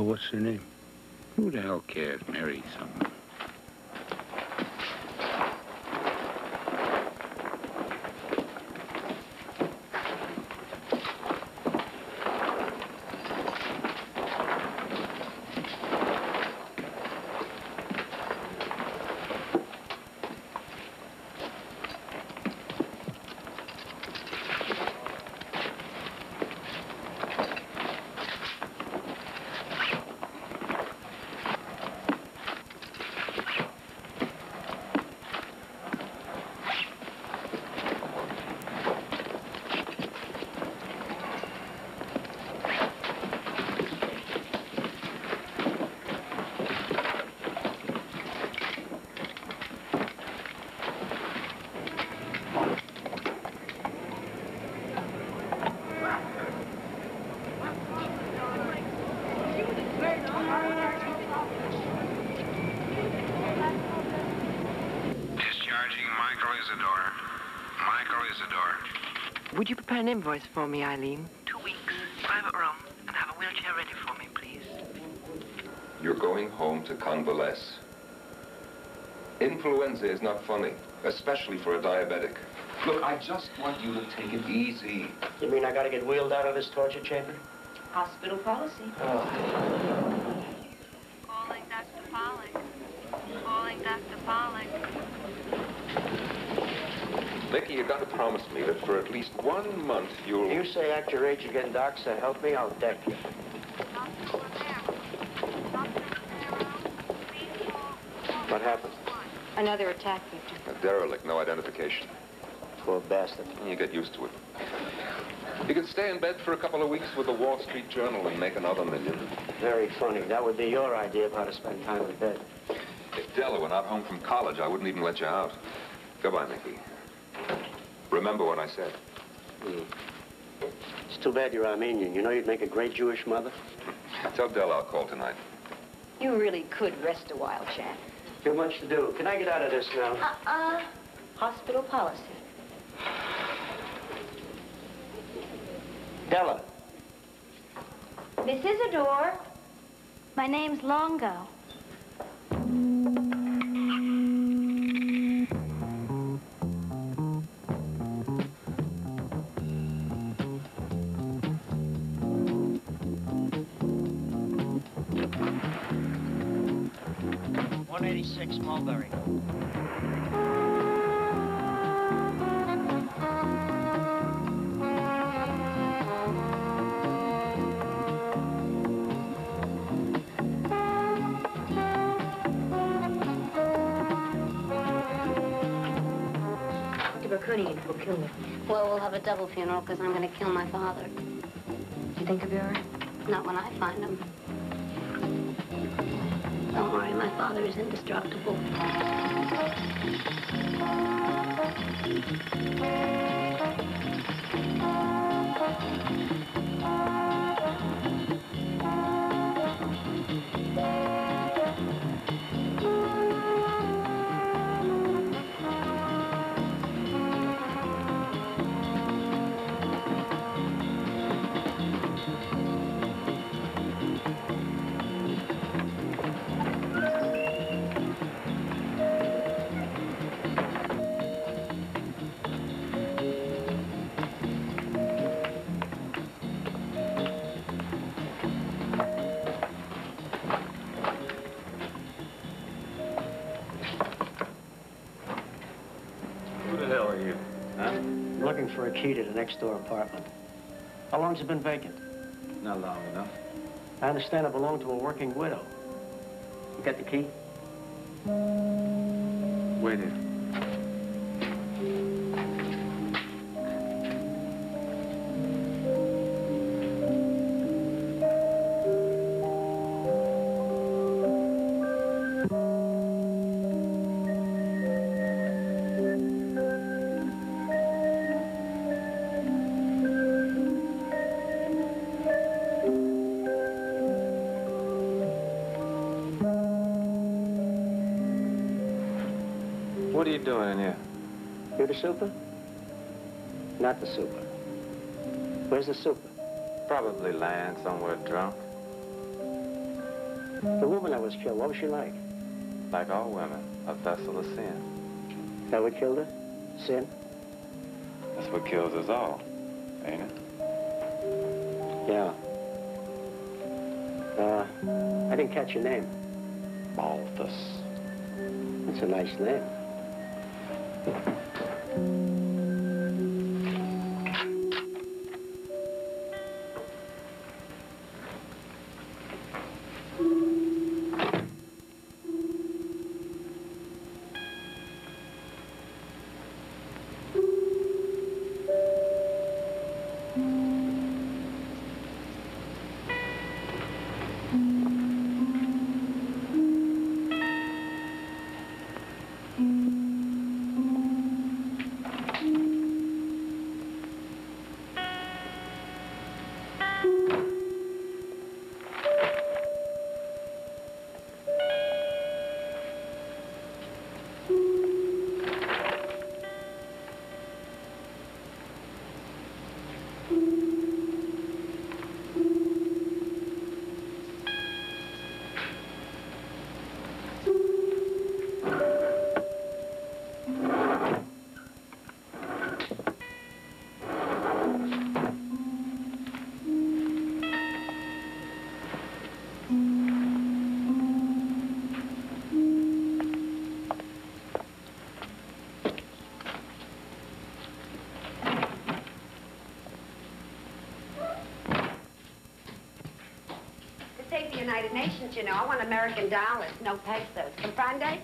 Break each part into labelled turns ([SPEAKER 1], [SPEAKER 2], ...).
[SPEAKER 1] Well, what's her name? Who the hell cares? Mary something.
[SPEAKER 2] Would you prepare an invoice for me, Eileen?
[SPEAKER 3] 2 weeks, private room, and have a wheelchair ready for me, please.
[SPEAKER 4] You're going home to convalesce. Influenza is not funny, especially for a diabetic. Look, I just want you to take it easy.
[SPEAKER 5] You mean I gotta get wheeled out of this torture chamber?
[SPEAKER 6] Hospital policy.
[SPEAKER 5] Oh.
[SPEAKER 7] Calling Dr. Pollock. Calling Dr. Pollock.
[SPEAKER 4] Mickey, you got to promise me that for at least 1 month you'll...
[SPEAKER 5] You say act your age again, Doc, so help me out, Deck. What happened?
[SPEAKER 6] Another attack victim.
[SPEAKER 4] A derelict, no identification.
[SPEAKER 5] Poor bastard.
[SPEAKER 4] You get used to it. You can stay in bed for a couple of weeks with the Wall Street Journal and make another $1 million.
[SPEAKER 5] Very funny. That would be your idea of how to spend time in bed.
[SPEAKER 4] If Della were not home from college, I wouldn't even let you out. Goodbye, Mickey. Remember what I said.
[SPEAKER 5] It's too bad you're Armenian. You know you'd make a great Jewish mother?
[SPEAKER 4] Tell Della I'll call tonight.
[SPEAKER 6] You really could rest a while, Chad.
[SPEAKER 5] Too much to do. Can I get out of this now?
[SPEAKER 6] Hospital policy.
[SPEAKER 5] Della.
[SPEAKER 8] Miss Isidore. My name's Longo.
[SPEAKER 5] Mulberry.
[SPEAKER 6] Bakunian will kill me.
[SPEAKER 8] Well, we'll have a double funeral because I'm going to kill my father.
[SPEAKER 6] You think he'll be all right?
[SPEAKER 8] Not when I find him. Don't worry, my father is indestructible.
[SPEAKER 5] For a key to the next door apartment. How long's it been vacant?
[SPEAKER 9] Not long enough.
[SPEAKER 5] I understand it belonged to a working widow. You got the key?
[SPEAKER 9] Wait here. What are you doing in here?
[SPEAKER 5] You the super? Not the super. Where's the super?
[SPEAKER 9] Probably lying somewhere drunk.
[SPEAKER 5] The woman that was killed, what was she like?
[SPEAKER 9] Like all women, a vessel of sin.
[SPEAKER 5] Is that what killed her? Sin?
[SPEAKER 9] That's what kills us all, ain't it?
[SPEAKER 5] Yeah. I didn't catch your name.
[SPEAKER 9] Malthus.
[SPEAKER 5] That's a nice name.
[SPEAKER 10] Take the United Nations, you know. I want American dollars, no pesos. Comprende?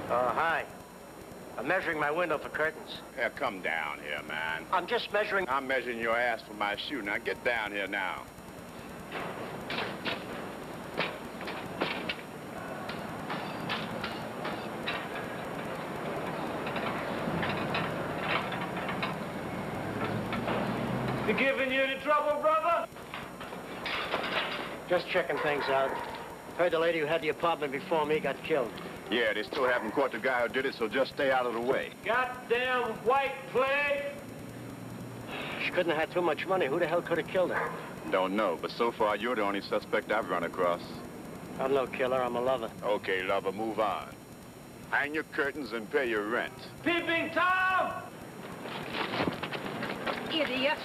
[SPEAKER 5] Hi. I'm measuring my window for curtains.
[SPEAKER 1] Yeah, come down here, man.
[SPEAKER 5] I'm just measuring...
[SPEAKER 1] I'm measuring your ass for my shoe. Now get down here now.
[SPEAKER 5] You giving you any trouble, brother? Just checking things out. Heard the lady who had the apartment before me got killed.
[SPEAKER 1] Yeah, they still haven't caught the guy who did it, so just stay out of the way.
[SPEAKER 5] Goddamn white plague! She couldn't have had too much money. Who the hell could have killed her?
[SPEAKER 1] Don't know, but so far you're the only suspect I've run across.
[SPEAKER 5] I'm no killer. I'm a lover.
[SPEAKER 1] Okay, lover, move on. Hang your curtains and pay your rent.
[SPEAKER 5] Peeping Tom!
[SPEAKER 10] Idiot.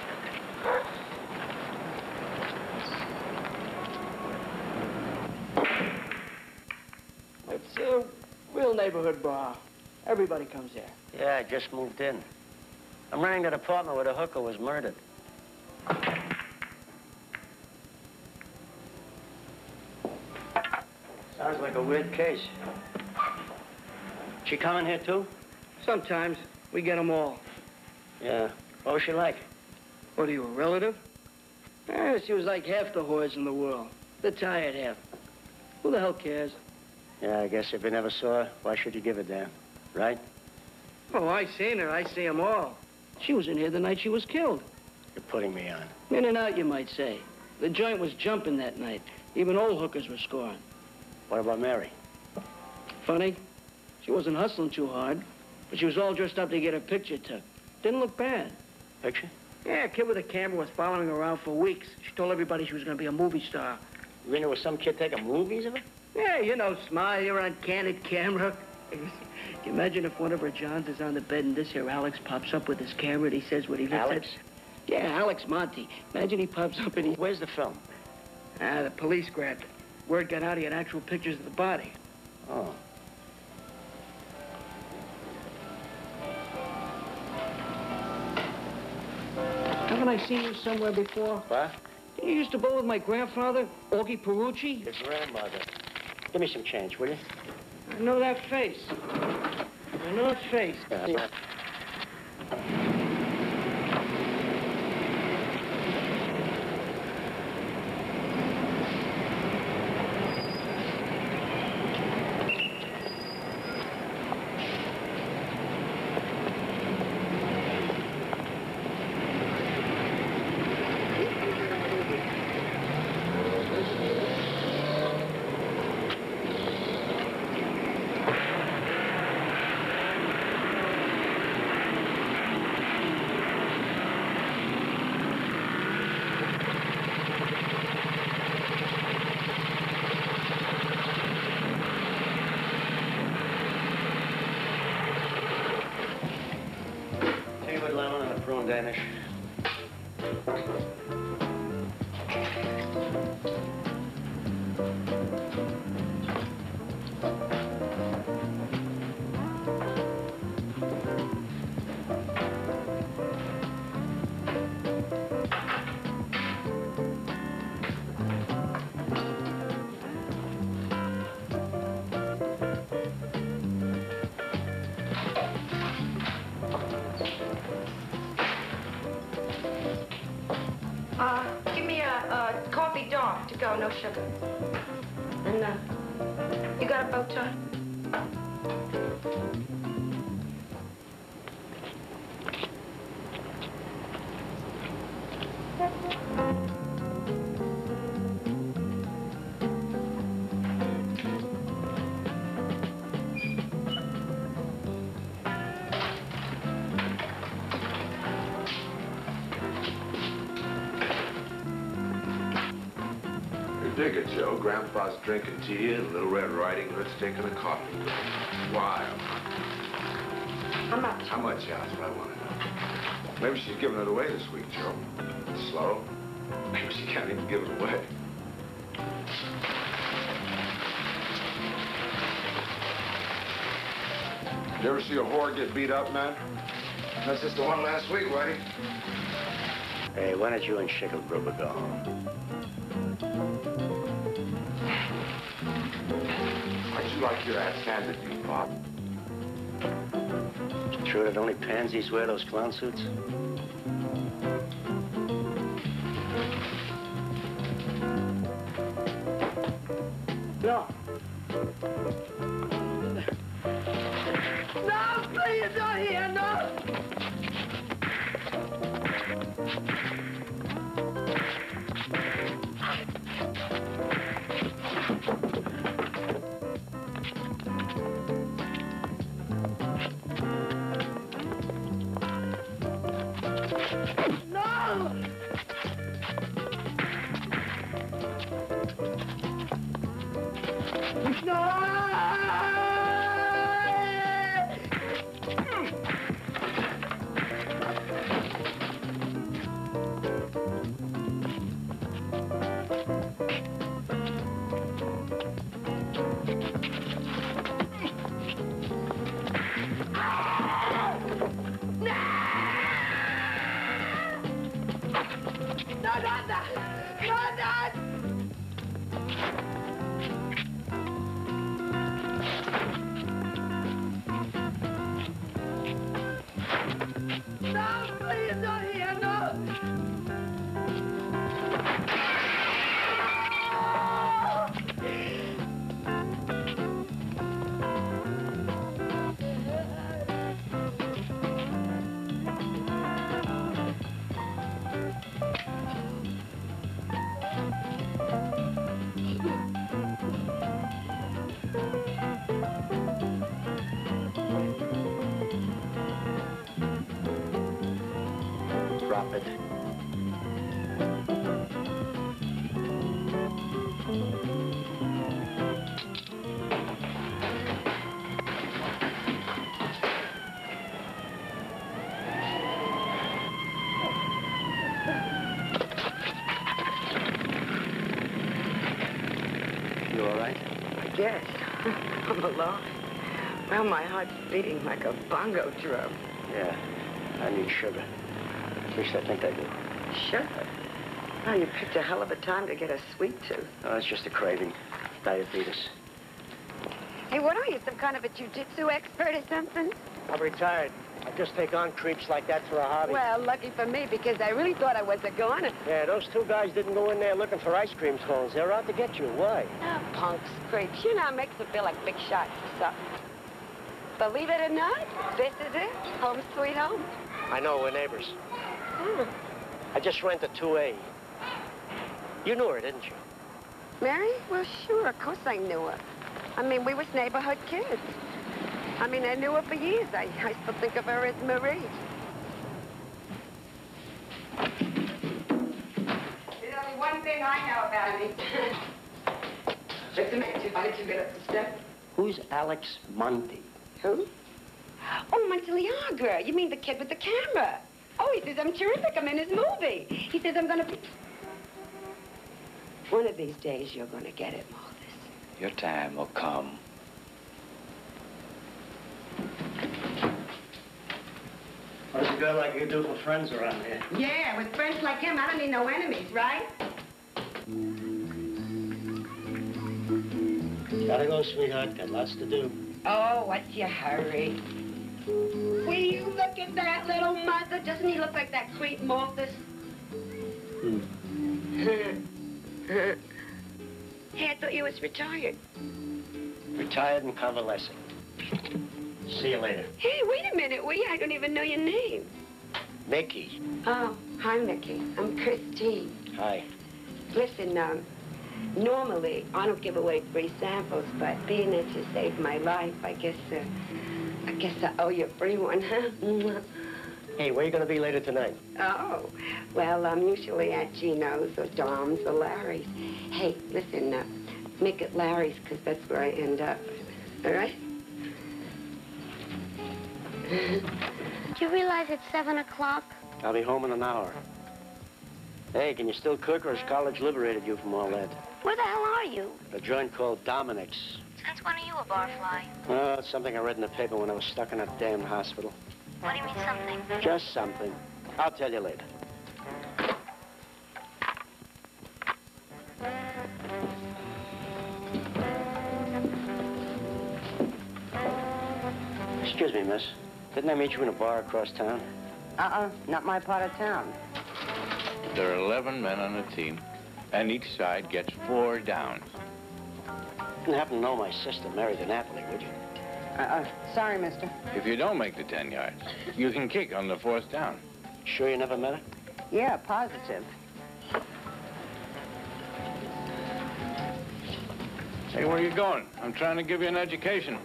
[SPEAKER 11] It's a real neighborhood bar. Everybody comes there.
[SPEAKER 5] Yeah, I just moved in. I'm renting that apartment where the hooker was murdered. Sounds like a weird case. She coming here, too?
[SPEAKER 11] Sometimes we get them all.
[SPEAKER 5] Yeah. What was she like?
[SPEAKER 11] What are you, a relative? She was like half the whores in the world. The tired half. Who the hell cares?
[SPEAKER 5] Yeah, I guess if you never saw her, why should you give a damn? Right?
[SPEAKER 11] Oh, I seen her. I see them all. She was in here the night she was killed.
[SPEAKER 5] You're putting me on.
[SPEAKER 11] In and out, you might say. The joint was jumping that night. Even old hookers were scoring.
[SPEAKER 5] What about Mary?
[SPEAKER 11] Funny. She wasn't hustling too hard, but she was all dressed up to get her picture took. Didn't look bad.
[SPEAKER 5] Picture?
[SPEAKER 11] Yeah, a kid with a camera was following her around for weeks. She told everybody she was going to be a movie star.
[SPEAKER 5] You know, was some kid taking movies of her?
[SPEAKER 11] Yeah, you know, smile, you're on candid camera. Can you imagine if one of her Johns is on the bed and this here Alex pops up with his camera and he says what he looks
[SPEAKER 5] Alex?
[SPEAKER 11] at? Yeah, Alex Monty. Imagine he pops up and he...
[SPEAKER 5] Where's the film?
[SPEAKER 11] The police grabbed it. Word got out he had actual pictures of the body.
[SPEAKER 5] Oh.
[SPEAKER 11] Haven't I seen you somewhere before?
[SPEAKER 5] What?
[SPEAKER 11] You used to bowl with my grandfather, Augie Perucci?
[SPEAKER 5] Your grandmother. Give me some change, will you?
[SPEAKER 11] I know that face. I know that face.
[SPEAKER 5] Yeah. Lemon and a prune Danish.
[SPEAKER 10] Give me a coffee dark to go, no sugar. And, you got a bow tie?
[SPEAKER 12] Dig it, Joe. Grandpa's drinking tea and Little Red Riding Hood's taking a coffee. Wild.
[SPEAKER 10] How much?
[SPEAKER 12] How much, yeah, that's what I want to know. Maybe she's giving it away this week, Joe. Slow. Maybe she can't even give it away. You ever see a whore get beat up, man? That's just the one last week, Whitey.
[SPEAKER 5] Hey, why don't you and Schickelgruber go home?
[SPEAKER 12] How'd you like your ass handed to you, Pop?
[SPEAKER 5] True that only pansies wear those clown suits?
[SPEAKER 11] No. No, please, don't here, no!
[SPEAKER 5] Stop it. You all right?
[SPEAKER 2] I guess. I'm alive. Well, my heart's beating like a bongo drum.
[SPEAKER 5] Yeah, I need sugar. At least I think I do.
[SPEAKER 2] Sugar? Oh, you picked a hell of a time to get a sweet tooth.
[SPEAKER 5] Oh, it's just a craving. Diabetes.
[SPEAKER 10] Hey, what are you, some kind of a jujitsu expert or something?
[SPEAKER 5] I'm retired. I just take on creeps like that for a hobby.
[SPEAKER 10] Well, lucky for me, because I really thought I was a goner.
[SPEAKER 5] Yeah, those two guys didn't go in there looking for ice cream cones. They're out to get you. Why?
[SPEAKER 10] Oh, punks, creeps. You know, makes them feel like big shots or something. Believe it or not, this is it. Home sweet home.
[SPEAKER 5] I know, we're neighbors.
[SPEAKER 10] Hmm.
[SPEAKER 5] I just rented 2A. You knew her, didn't you?
[SPEAKER 10] Mary? Well, sure, of course I knew her. I mean, we was neighborhood kids. I mean, I knew her for years. I still think of her as Marie. There's only one thing I know about me. Just a minute, why don't you get up the step?
[SPEAKER 5] Who's Alex Monty?
[SPEAKER 10] Who? Oh, Monteliagra. You mean the kid with the camera? Oh, he says I'm terrific. I'm in his movie. He says I'm gonna be... One of these days, you're gonna get it, Marcus.
[SPEAKER 9] Your time will come.
[SPEAKER 5] What does a girl like you do for friends around here?
[SPEAKER 10] Yeah, with friends like him, I don't need no enemies, right?
[SPEAKER 5] Gotta go, sweetheart. Got lots to do.
[SPEAKER 10] Oh, what's your hurry? Will you look at that little mother? Doesn't he look like that creep Malthus? Hey, I thought you was retired.
[SPEAKER 5] Retired and convalescing. See you later.
[SPEAKER 10] Hey, wait a minute, will you? I don't even know your name.
[SPEAKER 5] Mickey.
[SPEAKER 10] Oh, hi, Mickey. I'm Christine.
[SPEAKER 5] Hi.
[SPEAKER 10] Listen, normally I don't give away free samples, but being that you saved my life, I guess I owe you a free one, huh?
[SPEAKER 5] Hey, where are you gonna be later tonight?
[SPEAKER 10] Oh, well, I'm usually at Gino's or Dom's or Larry's. Hey, listen, make it Larry's, because that's where I end up. All right?
[SPEAKER 8] Do you realize it's 7 o'clock?
[SPEAKER 5] I'll be home in an hour. Hey, can you still cook, or has college liberated you from all that?
[SPEAKER 8] Where the hell are you?
[SPEAKER 5] A joint called Dominic's.
[SPEAKER 7] Since when are you a barfly?
[SPEAKER 5] Oh, it's something I read in the paper when I was stuck in that damn hospital.
[SPEAKER 7] What do you mean something?
[SPEAKER 5] Just something. I'll tell you later. Excuse me, miss. Didn't I meet you in a bar across town?
[SPEAKER 2] Not my part of town.
[SPEAKER 1] There are 11 men on a team, and each side gets 4 downs.
[SPEAKER 5] Didn't happen to know my sister married an athlete, would you?
[SPEAKER 2] Sorry, mister.
[SPEAKER 1] If you don't make the 10 yards, you can kick on the 4th down.
[SPEAKER 5] Sure you never met her?
[SPEAKER 2] Yeah, positive.
[SPEAKER 1] Hey, where you going? I'm trying to give you an education.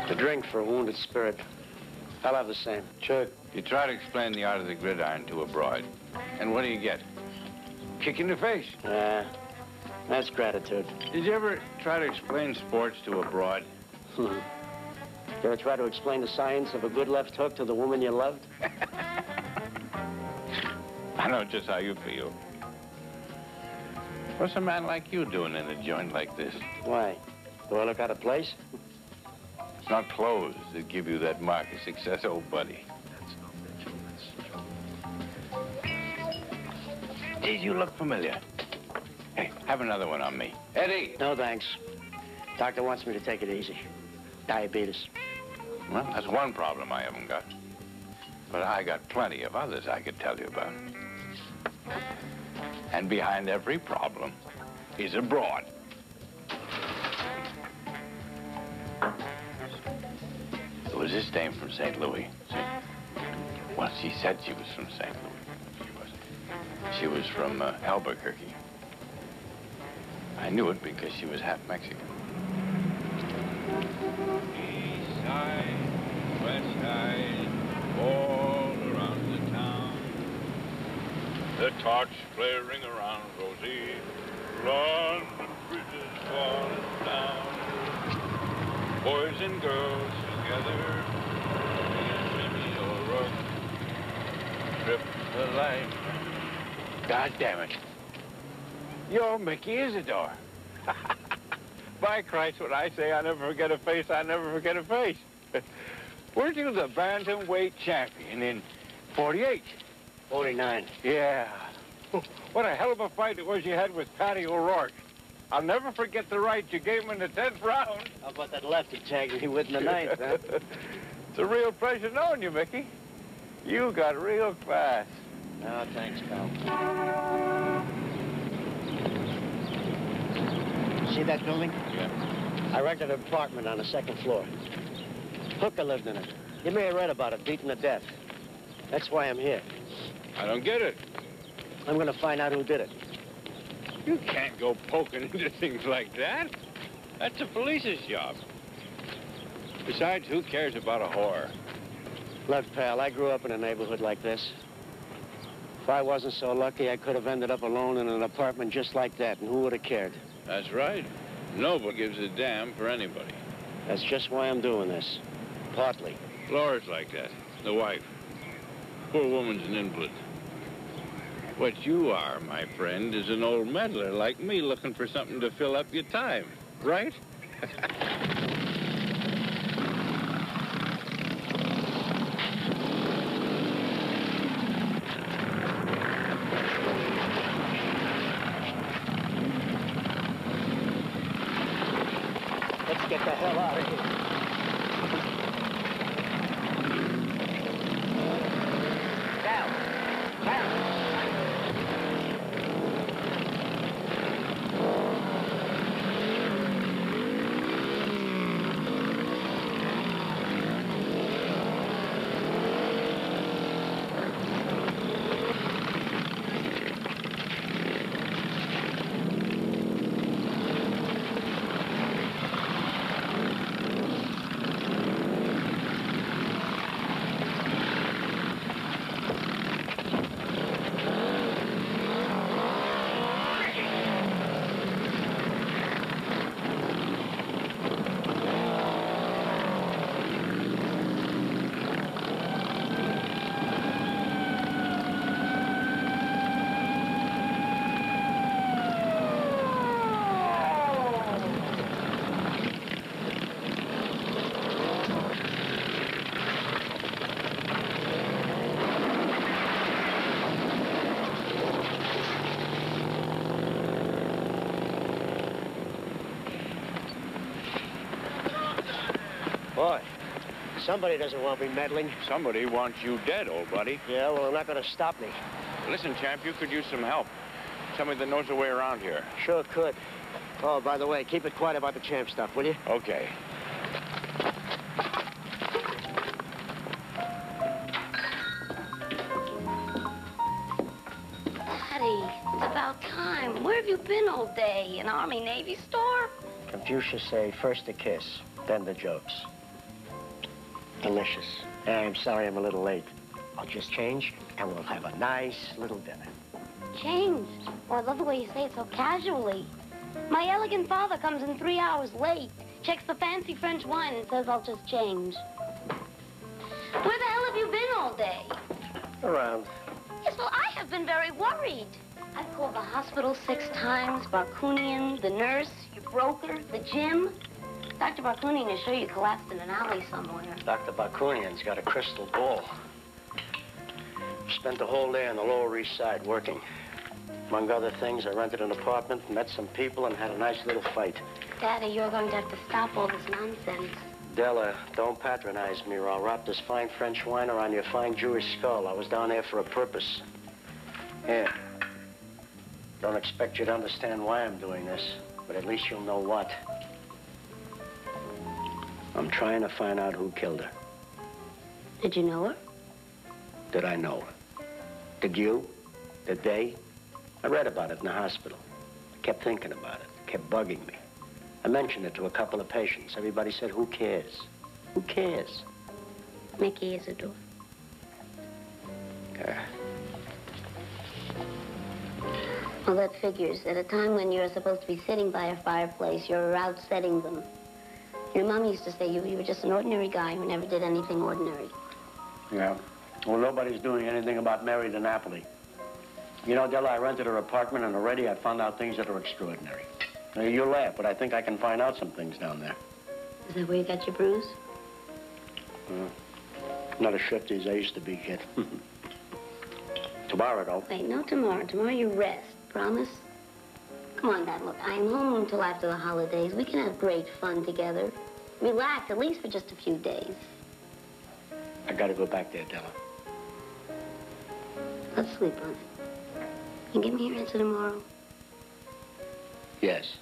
[SPEAKER 5] A drink for a wounded spirit. I'll have the same. Sure.
[SPEAKER 1] You try to explain the art of the gridiron to a broad, and what do you get? Kick in the face.
[SPEAKER 5] Yeah, that's gratitude.
[SPEAKER 1] Did you ever try to explain sports to a broad?
[SPEAKER 5] You ever try to explain the science of a good left hook to the woman you loved?
[SPEAKER 1] I know just how you feel. What's a man like you doing in a joint like this?
[SPEAKER 5] Why? Do I look out of place?
[SPEAKER 1] It's not clothes that give you that mark of success, old buddy. Geez, you look familiar. Hey, have another one on me. Eddie!
[SPEAKER 5] No, thanks. Doctor wants me to take it easy. Diabetes.
[SPEAKER 1] Well, that's one problem I haven't got. But I got plenty of others I could tell you about. And behind every problem is a broad. There was this dame from St. Louis. See? Well, she said she was from St. Louis. She wasn't. She was from Albuquerque. I knew it because she was half Mexican. west skies all around the town. The torch flaring around Rosie, London bridges falling down. Boys and girls together, me and Mimi O'Rourke, trip the line. God damn it. You're Mickey Isidore. By Christ, when I say I never forget a face, I never forget a face. Weren't you the bantamweight champion in 48?
[SPEAKER 5] 49.
[SPEAKER 1] Yeah. What a hell of a fight it was you had with Patty O'Rourke. I'll never forget the right you gave him in the 10th round.
[SPEAKER 5] How about that left he tagged me with in the 9th, huh?
[SPEAKER 1] It's a real pleasure knowing you, Mickey. You got real fast.
[SPEAKER 5] No, thanks, pal. See that building?
[SPEAKER 1] Yeah.
[SPEAKER 5] I rented an apartment on the 2nd floor. Hooker lived in it. You may have read about it, beaten to death. That's why I'm here.
[SPEAKER 1] I don't get it.
[SPEAKER 5] I'm gonna find out who did it.
[SPEAKER 1] You can't go poking into things like that. That's the police's job. Besides, who cares about a whore?
[SPEAKER 5] Look, pal, I grew up in a neighborhood like this. If I wasn't so lucky, I could have ended up alone in an apartment just like that, and who would have cared?
[SPEAKER 1] That's right. Nobody gives a damn for anybody.
[SPEAKER 5] That's just why I'm doing this. Partly.
[SPEAKER 1] Laura's like that, the wife. Poor woman's an invalid. What you are, my friend, is an old meddler like me looking for something to fill up your time, right?
[SPEAKER 5] Let's get the hell out of here. Boy, somebody doesn't want me meddling.
[SPEAKER 1] Somebody wants you dead, old buddy.
[SPEAKER 5] Yeah, well, they're not going to stop me.
[SPEAKER 1] Listen, champ, you could use some help. Somebody that knows the way around here.
[SPEAKER 5] Sure could. Oh, by the way, keep it quiet about the champ stuff, will you?
[SPEAKER 1] Okay.
[SPEAKER 8] Daddy, it's about time. Where have you been all day? An Army-Navy store?
[SPEAKER 5] Confucius say first the kiss, then the jokes. Delicious. I'm sorry I'm a little late. I'll just change, and we'll have a nice little dinner.
[SPEAKER 8] Change? Oh, I love the way you say it so casually. My elegant father comes in 3 hours late, checks the fancy French wine, and says I'll just change. Where the hell have you been all day?
[SPEAKER 5] Around.
[SPEAKER 8] Yes, well, I have been very worried. I've called the hospital 6 times, Barkunian, the nurse, your broker, the gym. Dr. Barkunian is sure you collapsed in an alley somewhere.
[SPEAKER 5] Dr. Bakunian's got a crystal ball. Spent the whole day on the Lower East Side working. Among other things, I rented an apartment, met some people, and had a nice little fight.
[SPEAKER 8] Daddy, you're going to have to stop all this nonsense.
[SPEAKER 5] Della, don't patronize me or I'll wrap this fine French winer on your fine Jewish skull. I was down there for a purpose. Here. Don't expect you to understand why I'm doing this, but at least you'll know what. I'm trying to find out who killed her.
[SPEAKER 8] Did you know her?
[SPEAKER 5] Did I know her? Did you? Did they? I read about it in the hospital. I kept thinking about it. It kept bugging me. I mentioned it to a couple of patients. Everybody said, who cares? Who cares?
[SPEAKER 8] Mickey Isidore. Well, that figures. At a time when you're supposed to be sitting by a fireplace, you're out setting them. Your mom used to say you were just an ordinary guy who never did anything ordinary.
[SPEAKER 5] Yeah. Well, nobody's doing anything about Mary DiNapoli. You know, Della, I rented her apartment, and already I found out things that are extraordinary. Now, you laugh, but I think I can find out some things down there.
[SPEAKER 8] Is that where you got your bruise?
[SPEAKER 5] Not as shifty as I used to be, kid. Tomorrow, though.
[SPEAKER 8] Wait, no tomorrow. Tomorrow you rest. Promise? Come on, Dad. Look, I'm home until after the holidays. We can have great fun together. Relax, at least for just a few days.
[SPEAKER 5] I gotta go back there, Della.
[SPEAKER 8] Let's sleep on it. You give me your answer tomorrow?
[SPEAKER 5] Yes.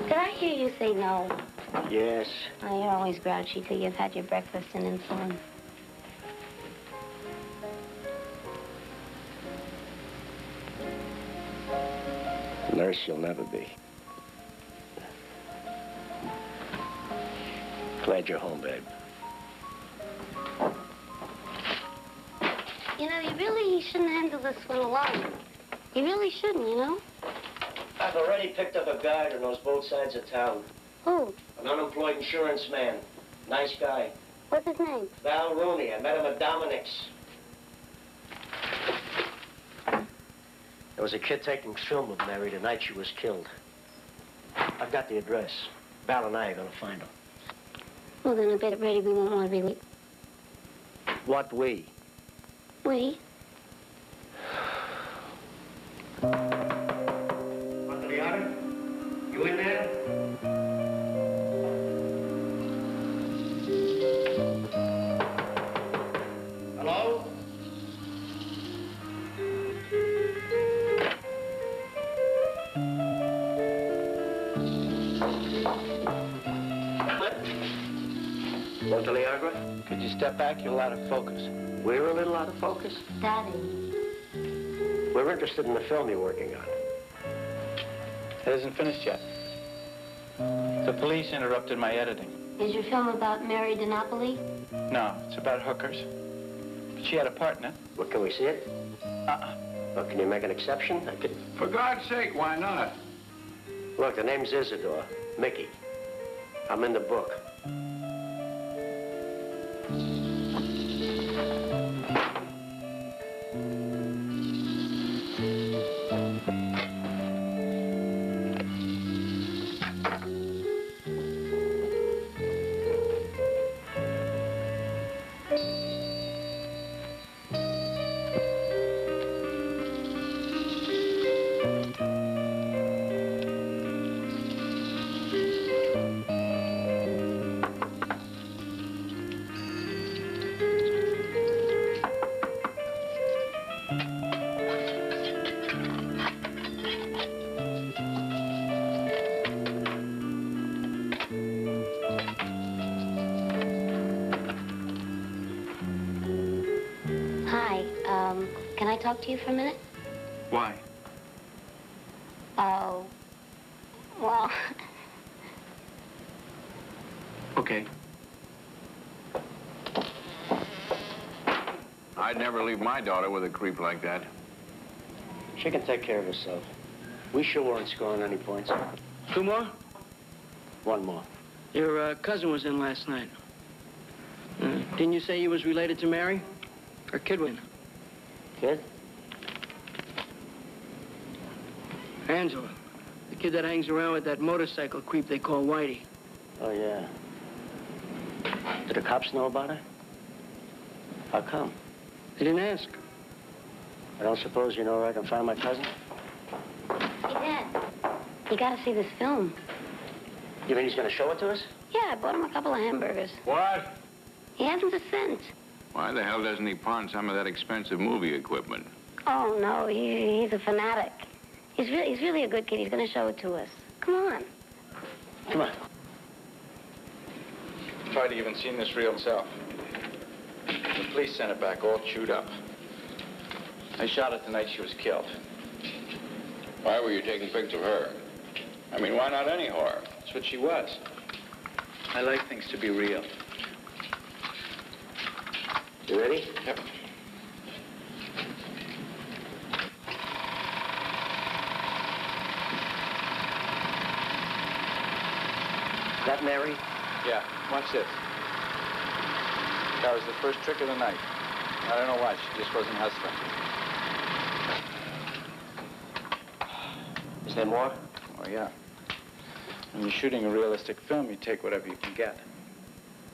[SPEAKER 8] Did I hear you say no?
[SPEAKER 5] Yes.
[SPEAKER 8] Oh, you're always grouchy till you've had your breakfast and insulin.
[SPEAKER 5] Nurse you'll never be. Glad you're home, babe.
[SPEAKER 8] You know, you really shouldn't handle this one alone. You really shouldn't, you know?
[SPEAKER 5] I've already picked up a guy who knows both sides of town.
[SPEAKER 8] Who?
[SPEAKER 5] An unemployed insurance man. Nice guy.
[SPEAKER 8] What's his name?
[SPEAKER 5] Val Rooney. I met him at Dominic's. There was a kid taking film of Mary the night she was killed. I've got the address. Val and I are gonna find him.
[SPEAKER 8] Well, then I bet Reddy we won't want to be late.
[SPEAKER 5] What we?
[SPEAKER 8] We?
[SPEAKER 5] Monteliano? You in there? Hello? Monteliano?
[SPEAKER 13] Could you step back? You're out of focus.
[SPEAKER 5] We're a little out of focus.
[SPEAKER 8] Daddy.
[SPEAKER 5] We're interested in the film you're working on.
[SPEAKER 13] It isn't finished yet. The police interrupted my editing.
[SPEAKER 8] Is your film about Mary DiNapoli?
[SPEAKER 13] No, it's about hookers. But she had a part in it.
[SPEAKER 5] Well, can we see it? Well, can you make an exception? I could...
[SPEAKER 12] For God's sake, why not?
[SPEAKER 5] Look, the name's Isidore. Mickey. I'm in the book.
[SPEAKER 8] Can I talk to you for a minute?
[SPEAKER 13] Why?
[SPEAKER 8] Oh, well...
[SPEAKER 13] Okay.
[SPEAKER 12] I'd never leave my daughter with a creep like that.
[SPEAKER 5] She can take care of herself. We sure weren't scoring any points.
[SPEAKER 11] 2 more?
[SPEAKER 5] 1 more.
[SPEAKER 11] Your cousin was in last night. Didn't you say he was related to Mary? Her kid was in.
[SPEAKER 5] Kid?
[SPEAKER 11] Angela. The kid that hangs around with that motorcycle creep they call Whitey.
[SPEAKER 5] Oh, yeah. Did the cops know about her? How come?
[SPEAKER 11] They didn't ask.
[SPEAKER 5] I don't suppose you know where I can find my cousin?
[SPEAKER 8] Hey, Dad. You gotta see this film.
[SPEAKER 5] You mean he's gonna show it to us?
[SPEAKER 8] Yeah, I bought him a couple of hamburgers.
[SPEAKER 12] What?
[SPEAKER 8] He hasn't a cent.
[SPEAKER 12] Why the hell doesn't he pawn some of that expensive movie equipment?
[SPEAKER 8] Oh, no, he's a fanatic. He's really a good kid. He's gonna show it to us. Come on.
[SPEAKER 5] Come on.
[SPEAKER 13] Tried even seen this reel himself. The police sent it back all chewed up. I shot it the night she was killed.
[SPEAKER 12] Why were you taking pics of her? I mean, why not any whore?
[SPEAKER 13] That's what she was. I like things to be real.
[SPEAKER 5] You ready?
[SPEAKER 13] Yep.
[SPEAKER 5] That Mary?
[SPEAKER 13] Yeah, watch this. That was the first trick of the night. I don't know why, she just wasn't hustling.
[SPEAKER 5] Is there more?
[SPEAKER 13] Oh, yeah. When you're shooting a realistic film, you take whatever you can get.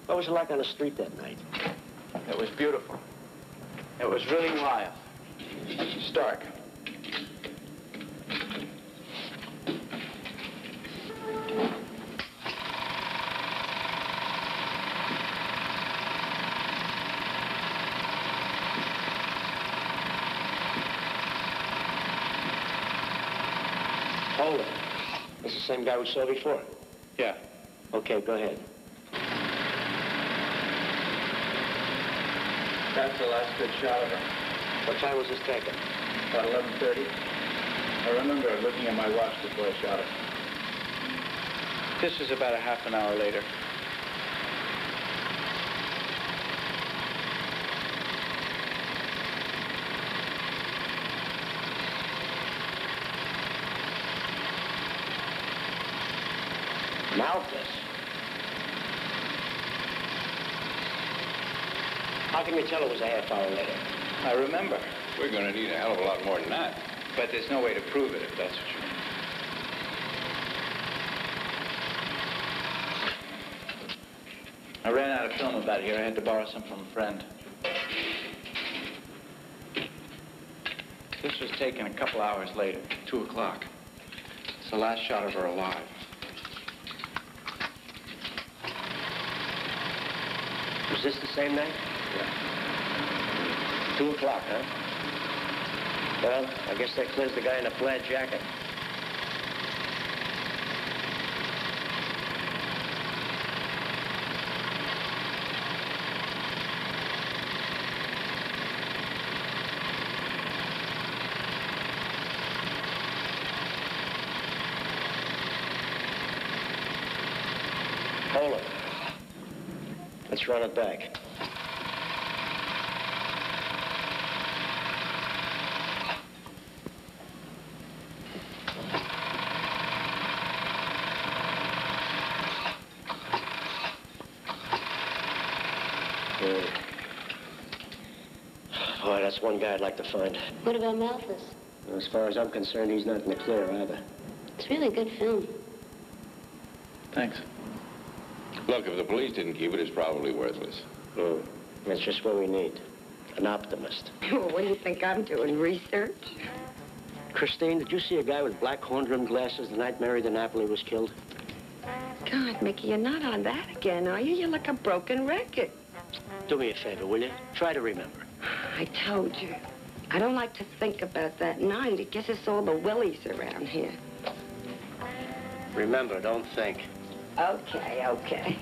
[SPEAKER 5] What was it like on the street that night?
[SPEAKER 13] It was beautiful. It was really wild. Stark.
[SPEAKER 5] Hold it. This is the same guy we saw before?
[SPEAKER 13] Yeah.
[SPEAKER 5] Okay, go ahead.
[SPEAKER 13] That's the last good shot of her.
[SPEAKER 5] What time was this taken?
[SPEAKER 13] About 11:30. I remember looking at my watch before I shot her. This was about a half an hour later.
[SPEAKER 5] Malthus? How can you tell it was a half hour later?
[SPEAKER 13] I remember.
[SPEAKER 1] We're going to need a hell of a lot more than that.
[SPEAKER 13] But there's no way to prove it, if that's what you mean. I ran out of film about here. I had to borrow some from a friend. This was taken a couple hours later, 2 o'clock. It's the last shot of her alive.
[SPEAKER 5] Was this the same night?
[SPEAKER 13] Yeah.
[SPEAKER 5] 2 o'clock, huh? Well, I guess that clears the guy in the plaid jacket. Hold it. Let's run it back. Boy, that's one guy I'd like to find.
[SPEAKER 8] What about Malthus?
[SPEAKER 5] Well, as far as I'm concerned, he's not in the clear either.
[SPEAKER 8] It's really a good film.
[SPEAKER 13] Thanks.
[SPEAKER 1] Look, if the police didn't keep it, it's probably worthless.
[SPEAKER 5] That's just what we need. An optimist.
[SPEAKER 10] Well, what do you think I'm doing, research?
[SPEAKER 5] Christine, did you see a guy with black horn-rimmed glasses the night Mary DiNapoli was killed?
[SPEAKER 10] God, Mickey, you're not on that again, are you? You're like a broken record.
[SPEAKER 5] Do me a favor, will you? Try to remember.
[SPEAKER 10] I told you. I don't like to think about that night. It gives us all the willies around here.
[SPEAKER 5] Remember, don't think.
[SPEAKER 10] Okay, okay.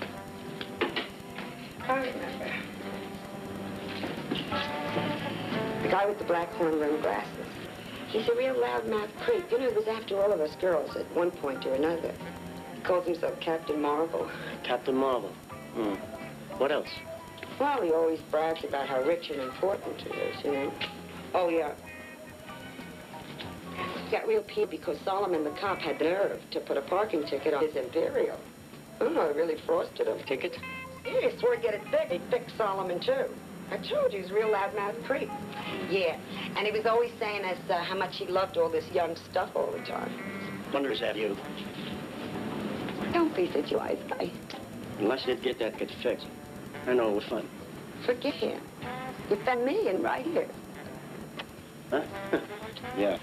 [SPEAKER 10] I remember. The guy with the black horn-rimmed glasses. He's a real loudmouth creep. You know, he was after all of us girls at one point or another. He calls himself Captain Marvel.
[SPEAKER 5] Captain Marvel. What else?
[SPEAKER 10] Well, he always brags about how rich and important he is, you know. Oh, yeah. He got real peeved because Solomon the cop had the nerve to put a parking ticket on his Imperial. Oh, it really frosted him.
[SPEAKER 5] Ticket?
[SPEAKER 10] Yeah, he swore he'd get it fixed. He'd fix Solomon, too. I told you, he's a real loudmouth creep. Yeah, and he was always saying as how much he loved all this young stuff all the time.
[SPEAKER 5] Wonders have you.
[SPEAKER 10] Don't be such a wise guy.
[SPEAKER 5] Unless he'd get that kid fixed. I know it was fun.
[SPEAKER 10] Forget him. You found me in right here.
[SPEAKER 5] Huh? Yeah.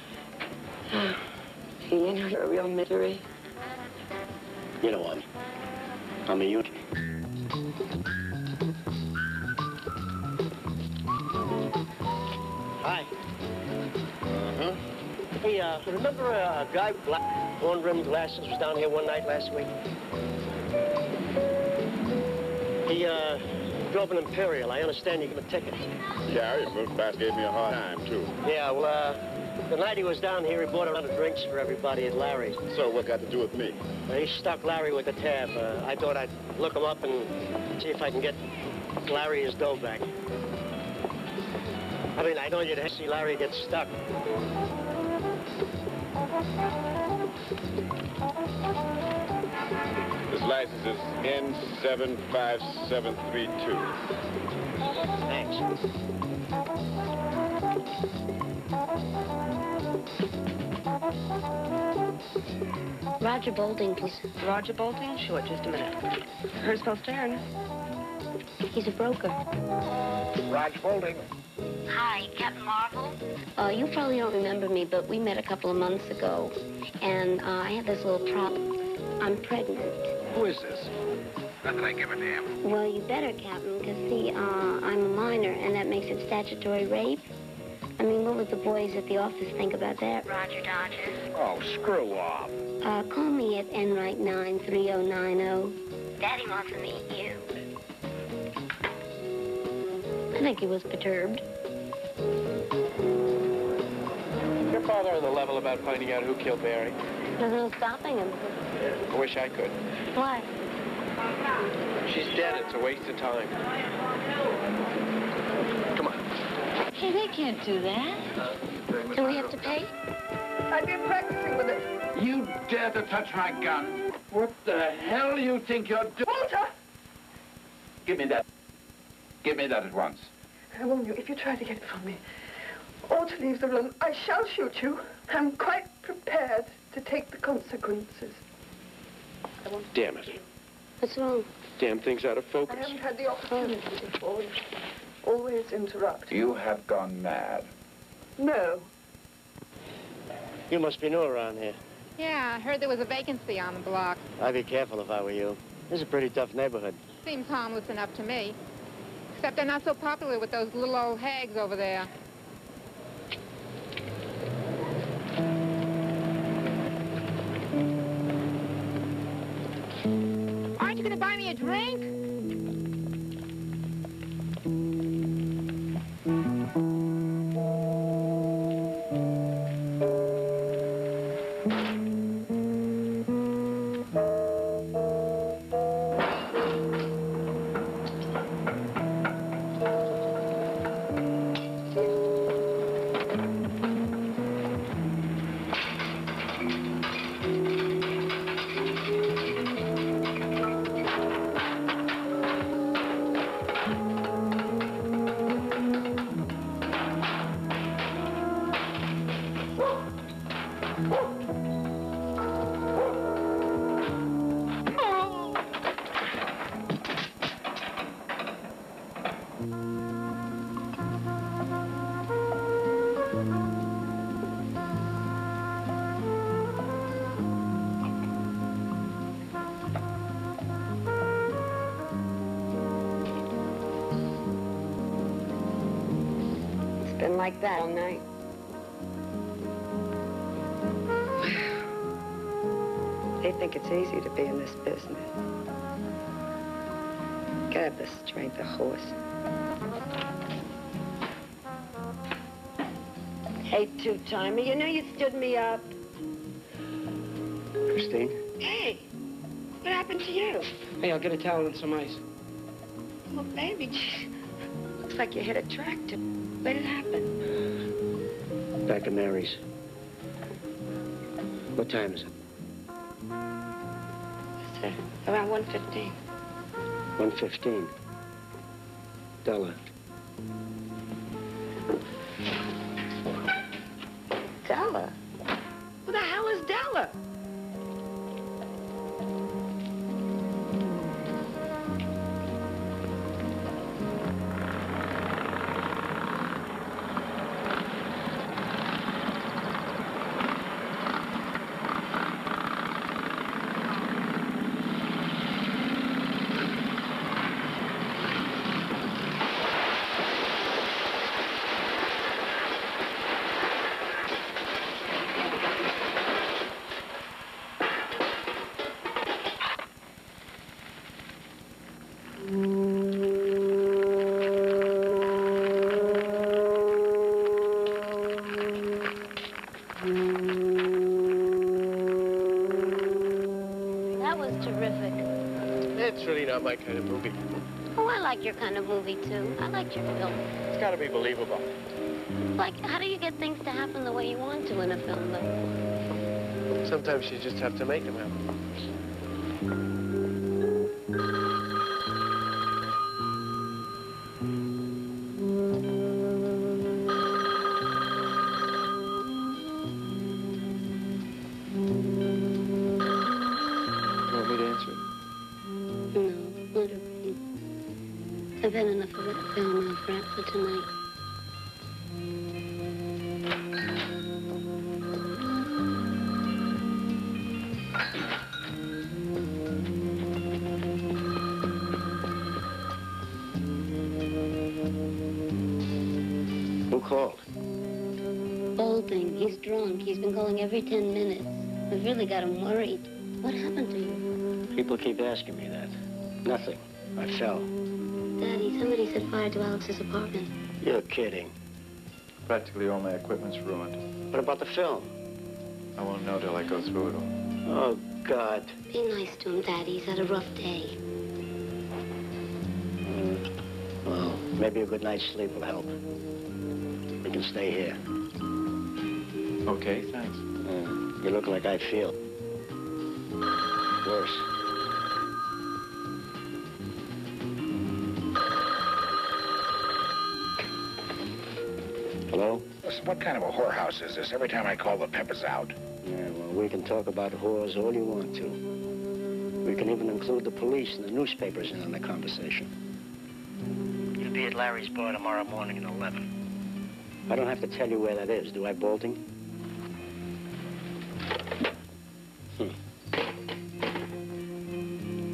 [SPEAKER 10] You know, you're a real misery.
[SPEAKER 5] You know, I'm a unit. Hi. Hey, remember a guy with black horn-rimmed glasses was down here one night last week? drove an Imperial. I understand you gave a ticket.
[SPEAKER 12] Yeah, your boss gave me a hard time, too.
[SPEAKER 5] Yeah, well, the night he was down here, he bought a lot of drinks for everybody at Larry's.
[SPEAKER 12] So what got to do with me?
[SPEAKER 5] He stuck Larry with the tab. I thought I'd look him up and see if I can get Larry his dough back. I mean, I know you'd see Larry get stuck.
[SPEAKER 12] This license is N75732.
[SPEAKER 5] Thanks.
[SPEAKER 8] Roger Bolding, please.
[SPEAKER 10] Roger Bolting? Sure, just a minute. Hertzfeld Stern.
[SPEAKER 8] He's a broker.
[SPEAKER 12] Roger Bolding.
[SPEAKER 8] Hi, Captain Marvel. You probably don't remember me, but we met a couple of months ago, and I have this little problem. I'm pregnant.
[SPEAKER 12] Who is this? Not that I give a damn.
[SPEAKER 8] Well, you better, Captain, because, see, I'm a minor, and that makes it statutory rape. I mean, what would the boys at the office think about that?
[SPEAKER 6] Roger Dodger.
[SPEAKER 12] Oh, screw off.
[SPEAKER 8] Call me at Enright 93090.
[SPEAKER 6] Daddy wants to meet you.
[SPEAKER 8] I think he was perturbed.
[SPEAKER 13] Your father on the level about finding out who killed Mary?
[SPEAKER 8] There's no stopping him.
[SPEAKER 13] I wish I could.
[SPEAKER 8] Why?
[SPEAKER 13] She's dead. It's a waste of time. Come on.
[SPEAKER 6] Hey, they can't do that.
[SPEAKER 8] Do we have to pay?
[SPEAKER 2] I've been practicing with it.
[SPEAKER 14] You dare to touch my gun? What the hell do you think you're doing?
[SPEAKER 2] Walter!
[SPEAKER 14] Give me that. Give me that at once.
[SPEAKER 2] I warn you, if you try to get it from me, or to leave the room, I shall shoot you. I'm quite prepared to take the consequences.
[SPEAKER 13] Damn it.
[SPEAKER 8] What's wrong?
[SPEAKER 13] Damn thing's out of
[SPEAKER 2] I
[SPEAKER 13] focus.
[SPEAKER 2] haven't had the opportunity before. Always interrupt.
[SPEAKER 14] You have gone mad.
[SPEAKER 2] No.
[SPEAKER 5] You must be new around here.
[SPEAKER 15] Yeah, I heard there was a vacancy on the block.
[SPEAKER 5] I'd be careful if I were you. This is a pretty tough neighborhood.
[SPEAKER 15] Seems harmless enough to me. Except they're not so popular with those little old hags over there. Aren't you going to buy me a drink?
[SPEAKER 10] Been like that all night. They think it's easy to be in this business. Gotta have the strength of horse. Hey, two-timer, you know you stood me up.
[SPEAKER 5] Christine?
[SPEAKER 10] Hey, what happened to you?
[SPEAKER 11] Hey, I'll get a towel and some ice.
[SPEAKER 10] Oh, baby, gee, looks like you hit a tractor. Where did it happen?
[SPEAKER 5] Back at Mary's. What time is it?
[SPEAKER 10] It's around 1:15.
[SPEAKER 5] 1:15. Della.
[SPEAKER 10] Della? Who the hell is Della?
[SPEAKER 16] It's really not my kind of movie.
[SPEAKER 8] Oh, I like your kind of movie, too. I like your film.
[SPEAKER 16] It's got to be believable.
[SPEAKER 8] Like, how do you get things to happen the way you want to in a film, though?
[SPEAKER 16] Sometimes you just have to make them happen.
[SPEAKER 8] I've had enough of that film. I'll wrap for tonight.
[SPEAKER 5] Who called?
[SPEAKER 8] Bolding. He's drunk. He's been calling every 10 minutes. We've really got him worried. What happened to you?
[SPEAKER 5] People keep asking me that. Nothing. I fell.
[SPEAKER 8] Daddy, somebody set fire to Alex's apartment.
[SPEAKER 5] You're kidding.
[SPEAKER 9] Practically all my equipment's ruined.
[SPEAKER 5] What about the film?
[SPEAKER 9] I won't know till I go through it all.
[SPEAKER 5] Oh, God.
[SPEAKER 8] Be nice to him, Daddy. He's had a rough day.
[SPEAKER 5] Well, maybe a good night's sleep will help. We can stay here.
[SPEAKER 9] Okay, thanks.
[SPEAKER 5] You look like I feel. Worse. Hello?
[SPEAKER 14] Listen, what kind of a whorehouse is this? Every time I call, the pimp is out.
[SPEAKER 5] Yeah, well, we can talk about whores all you want to. We can even include the police and the newspapers in on the conversation. You'll be at Larry's bar tomorrow morning at 11. I don't have to tell you where that is, do I, Bolting?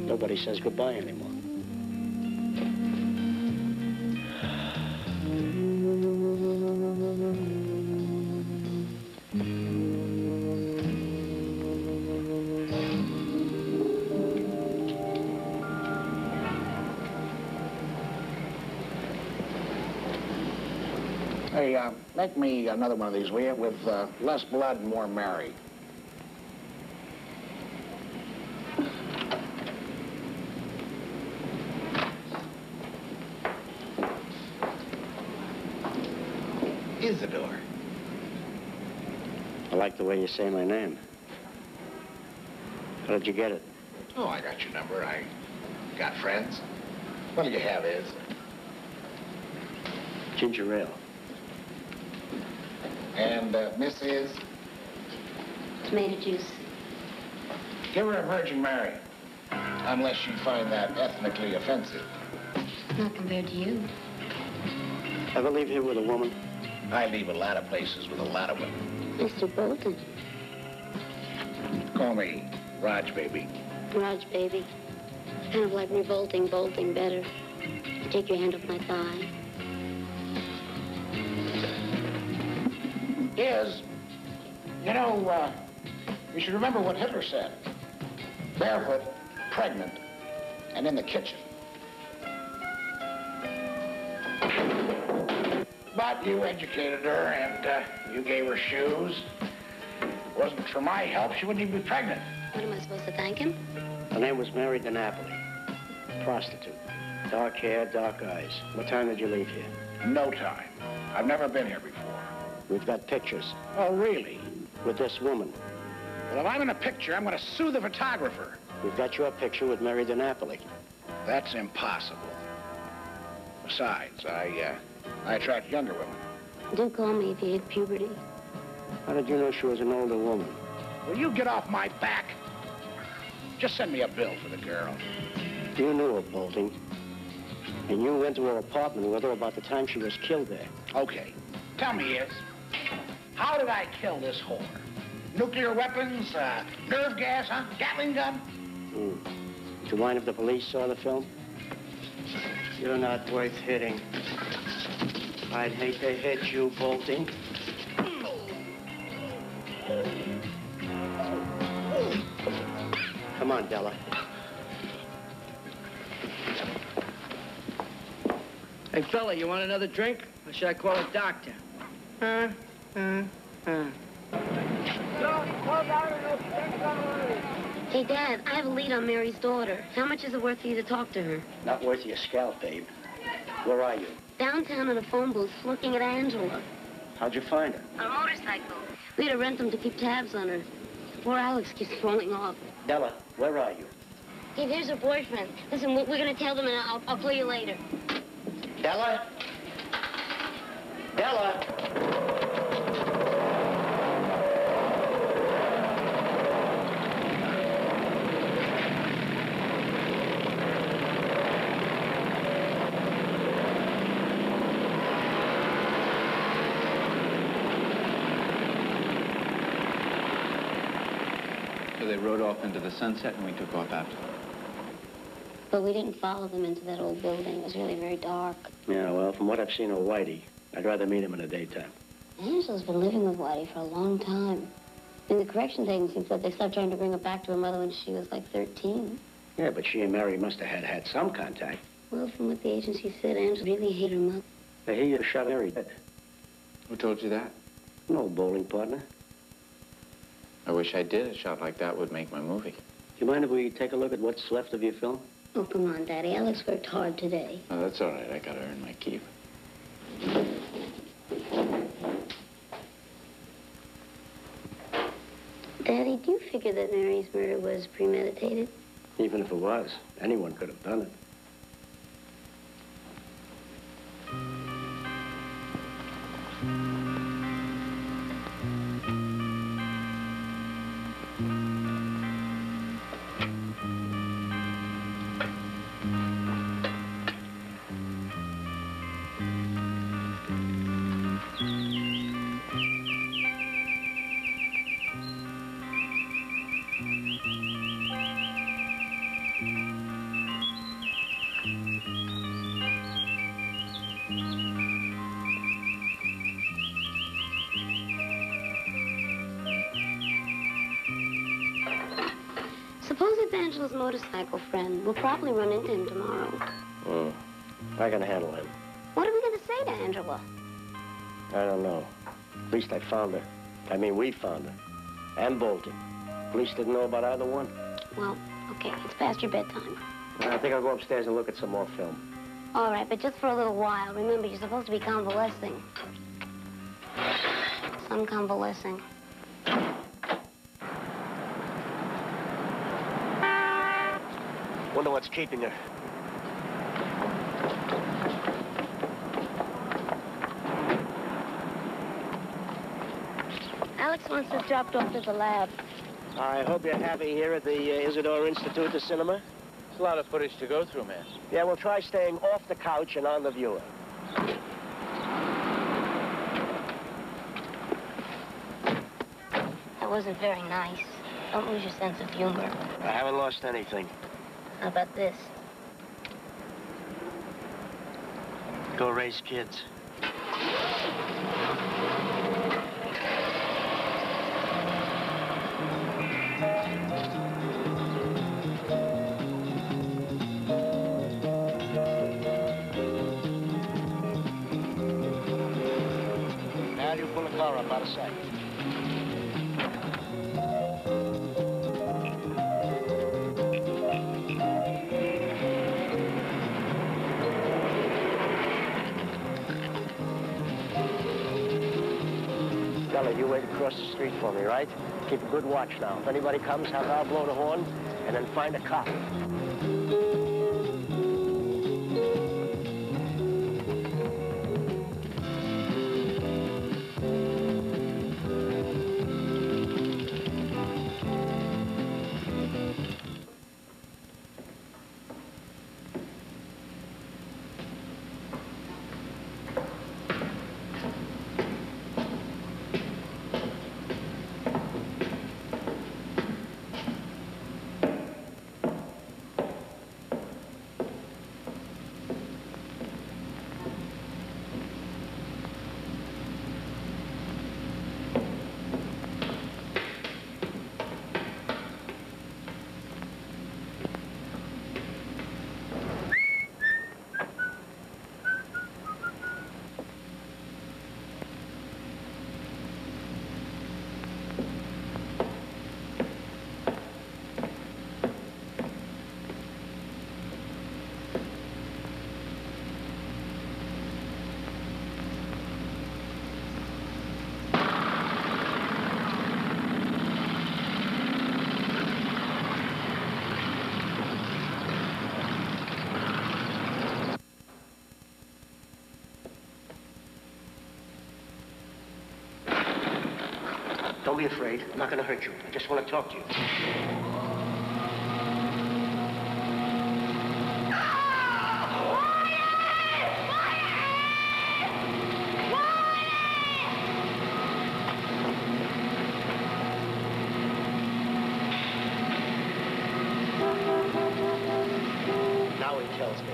[SPEAKER 5] Nobody says goodbye anymore.
[SPEAKER 14] Hey, make me another one of these, will you? With less blood and more Mary. Isidore.
[SPEAKER 5] I like the way you say my name. How did you get it?
[SPEAKER 14] Oh, I got your number. I got friends. What'll you have, Iz?
[SPEAKER 5] Ginger ale.
[SPEAKER 14] And Miss Iz?
[SPEAKER 8] Tomato juice.
[SPEAKER 14] Give her a Virgin Mary. Unless you find that ethnically offensive.
[SPEAKER 8] Not compared to you.
[SPEAKER 5] Ever leave here with a woman?
[SPEAKER 14] I leave a lot of places with a lot of women.
[SPEAKER 8] Mr. Bolton.
[SPEAKER 14] Call me Raj, baby.
[SPEAKER 8] Raj, baby. Kind of like revolting, bolting better. Take your hand off my thigh.
[SPEAKER 14] Is, you know, you should remember what Hitler said. Barefoot, pregnant, and in the kitchen. But you educated her, and you gave her shoes. If it wasn't for my help, she wouldn't even be pregnant.
[SPEAKER 8] What, am I supposed to thank him?
[SPEAKER 5] Her name was Mary DiNapoli. Prostitute. Dark hair, dark eyes. What time did you leave here?
[SPEAKER 14] No time. I've never been here before.
[SPEAKER 5] We've got pictures.
[SPEAKER 14] Oh, really?
[SPEAKER 5] With this woman.
[SPEAKER 14] Well, if I'm in a picture, I'm going to sue the photographer.
[SPEAKER 5] We've got your picture with Mary DiNapoli.
[SPEAKER 14] That's impossible. Besides, I attract younger women.
[SPEAKER 8] Do call me if you hit puberty.
[SPEAKER 5] How did you know she was an older woman?
[SPEAKER 14] Will you get off my back? Just send me a bill for the girl.
[SPEAKER 5] You knew her, Bolting. And you went to her apartment with her about the time she was killed there.
[SPEAKER 14] Okay. Tell me, Iz, how did I kill this whore? Nuclear weapons, nerve gas, huh? Gatling gun?
[SPEAKER 5] Do you mind if the police saw the film? You're not worth hitting. I'd hate to hit you, Bolting. Come on, Della.
[SPEAKER 11] Hey, fella, you want another drink? Or should I call a doctor?
[SPEAKER 8] Hey, Dad, I have a lead on Mary's daughter. How much is it worth for you to talk to her?
[SPEAKER 5] Not worth your scalp, babe. Where are you?
[SPEAKER 8] Downtown in a phone booth, looking at Angela.
[SPEAKER 5] How'd you find her?
[SPEAKER 8] On a motorcycle. We had to rent them to keep tabs on her. Poor Alex keeps falling off.
[SPEAKER 5] Della, where are you?
[SPEAKER 8] Hey, there's her boyfriend. Listen, we're going to tell them, and I'll call you later.
[SPEAKER 5] Della? Della?
[SPEAKER 13] So they rode off into the sunset, and we took off after them.
[SPEAKER 8] But we didn't follow them into that old building. It was really very dark.
[SPEAKER 5] Yeah, well, from what I've seen of Whitey, I'd rather meet him in the daytime.
[SPEAKER 8] Angela's been living with Whitey for a long time. And the corrections agency said they stopped trying to bring her back to her mother when she was like 13.
[SPEAKER 5] Yeah, but she and Mary must have had some contact.
[SPEAKER 8] Well, from what the agency said, Angela really hated her mother.
[SPEAKER 5] I hear you shot Mary dead.
[SPEAKER 13] Who told you that?
[SPEAKER 5] An old bowling partner.
[SPEAKER 13] I wish I did. A shot like that would make my movie.
[SPEAKER 5] Do you mind if we take a look at what's left of your film?
[SPEAKER 8] Oh, come on, Daddy. Alex worked hard today.
[SPEAKER 13] Oh, that's all right. I gotta earn my keep.
[SPEAKER 8] Daddy, do you figure that Mary's murder was premeditated?
[SPEAKER 5] Even if it was, anyone could have done it.
[SPEAKER 8] Suppose it's Angela's motorcycle friend. We'll probably run into him tomorrow.
[SPEAKER 5] I can handle him.
[SPEAKER 8] What are we going to say to Angela?
[SPEAKER 5] I don't know. At least I found her. I mean, we found her. And Bolton. Police didn't know about either one.
[SPEAKER 8] Well, okay, it's past your bedtime.
[SPEAKER 5] I think I'll go upstairs and look at some more film.
[SPEAKER 8] All right, but just for a little while. Remember, you're supposed to be convalescing. Some convalescing.
[SPEAKER 5] Wonder what's keeping her.
[SPEAKER 8] Alex wants us dropped off at the lab.
[SPEAKER 16] I hope you're happy here at the Isidore Institute of Cinema.
[SPEAKER 13] It's a lot of footage to go through, man.
[SPEAKER 16] Yeah, we'll try staying off the couch and on the viewer.
[SPEAKER 8] That wasn't very nice. Don't lose your sense of humor.
[SPEAKER 16] I haven't lost anything.
[SPEAKER 8] How about this?
[SPEAKER 16] Go raise kids. Now you pull the car up out of sight. You wait across the street for me, right? Keep a good watch now. If anybody comes, have Al blow the horn, and then find a cop. Don't be afraid. I'm not going to hurt you. I just want to talk to you. Now he tells me.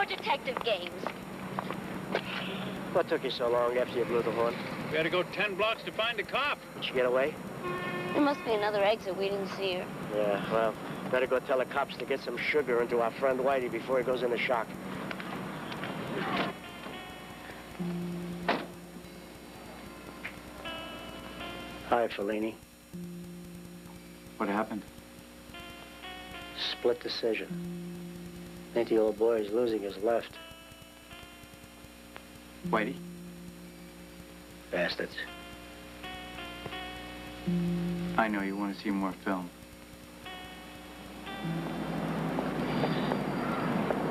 [SPEAKER 8] Detective games.
[SPEAKER 16] What took you so long after you blew the horn?
[SPEAKER 17] We had to go 10 blocks to find a cop.
[SPEAKER 16] Did she get away?
[SPEAKER 8] There must be another exit. We didn't see her.
[SPEAKER 16] Yeah, well, better go tell the cops to get some sugar into our friend Whitey before he goes into shock. Hi, Fellini.
[SPEAKER 9] What happened?
[SPEAKER 16] Split decision. Think the old boy is losing his left.
[SPEAKER 9] Whitey?
[SPEAKER 16] Bastards.
[SPEAKER 9] I know you want to see more film.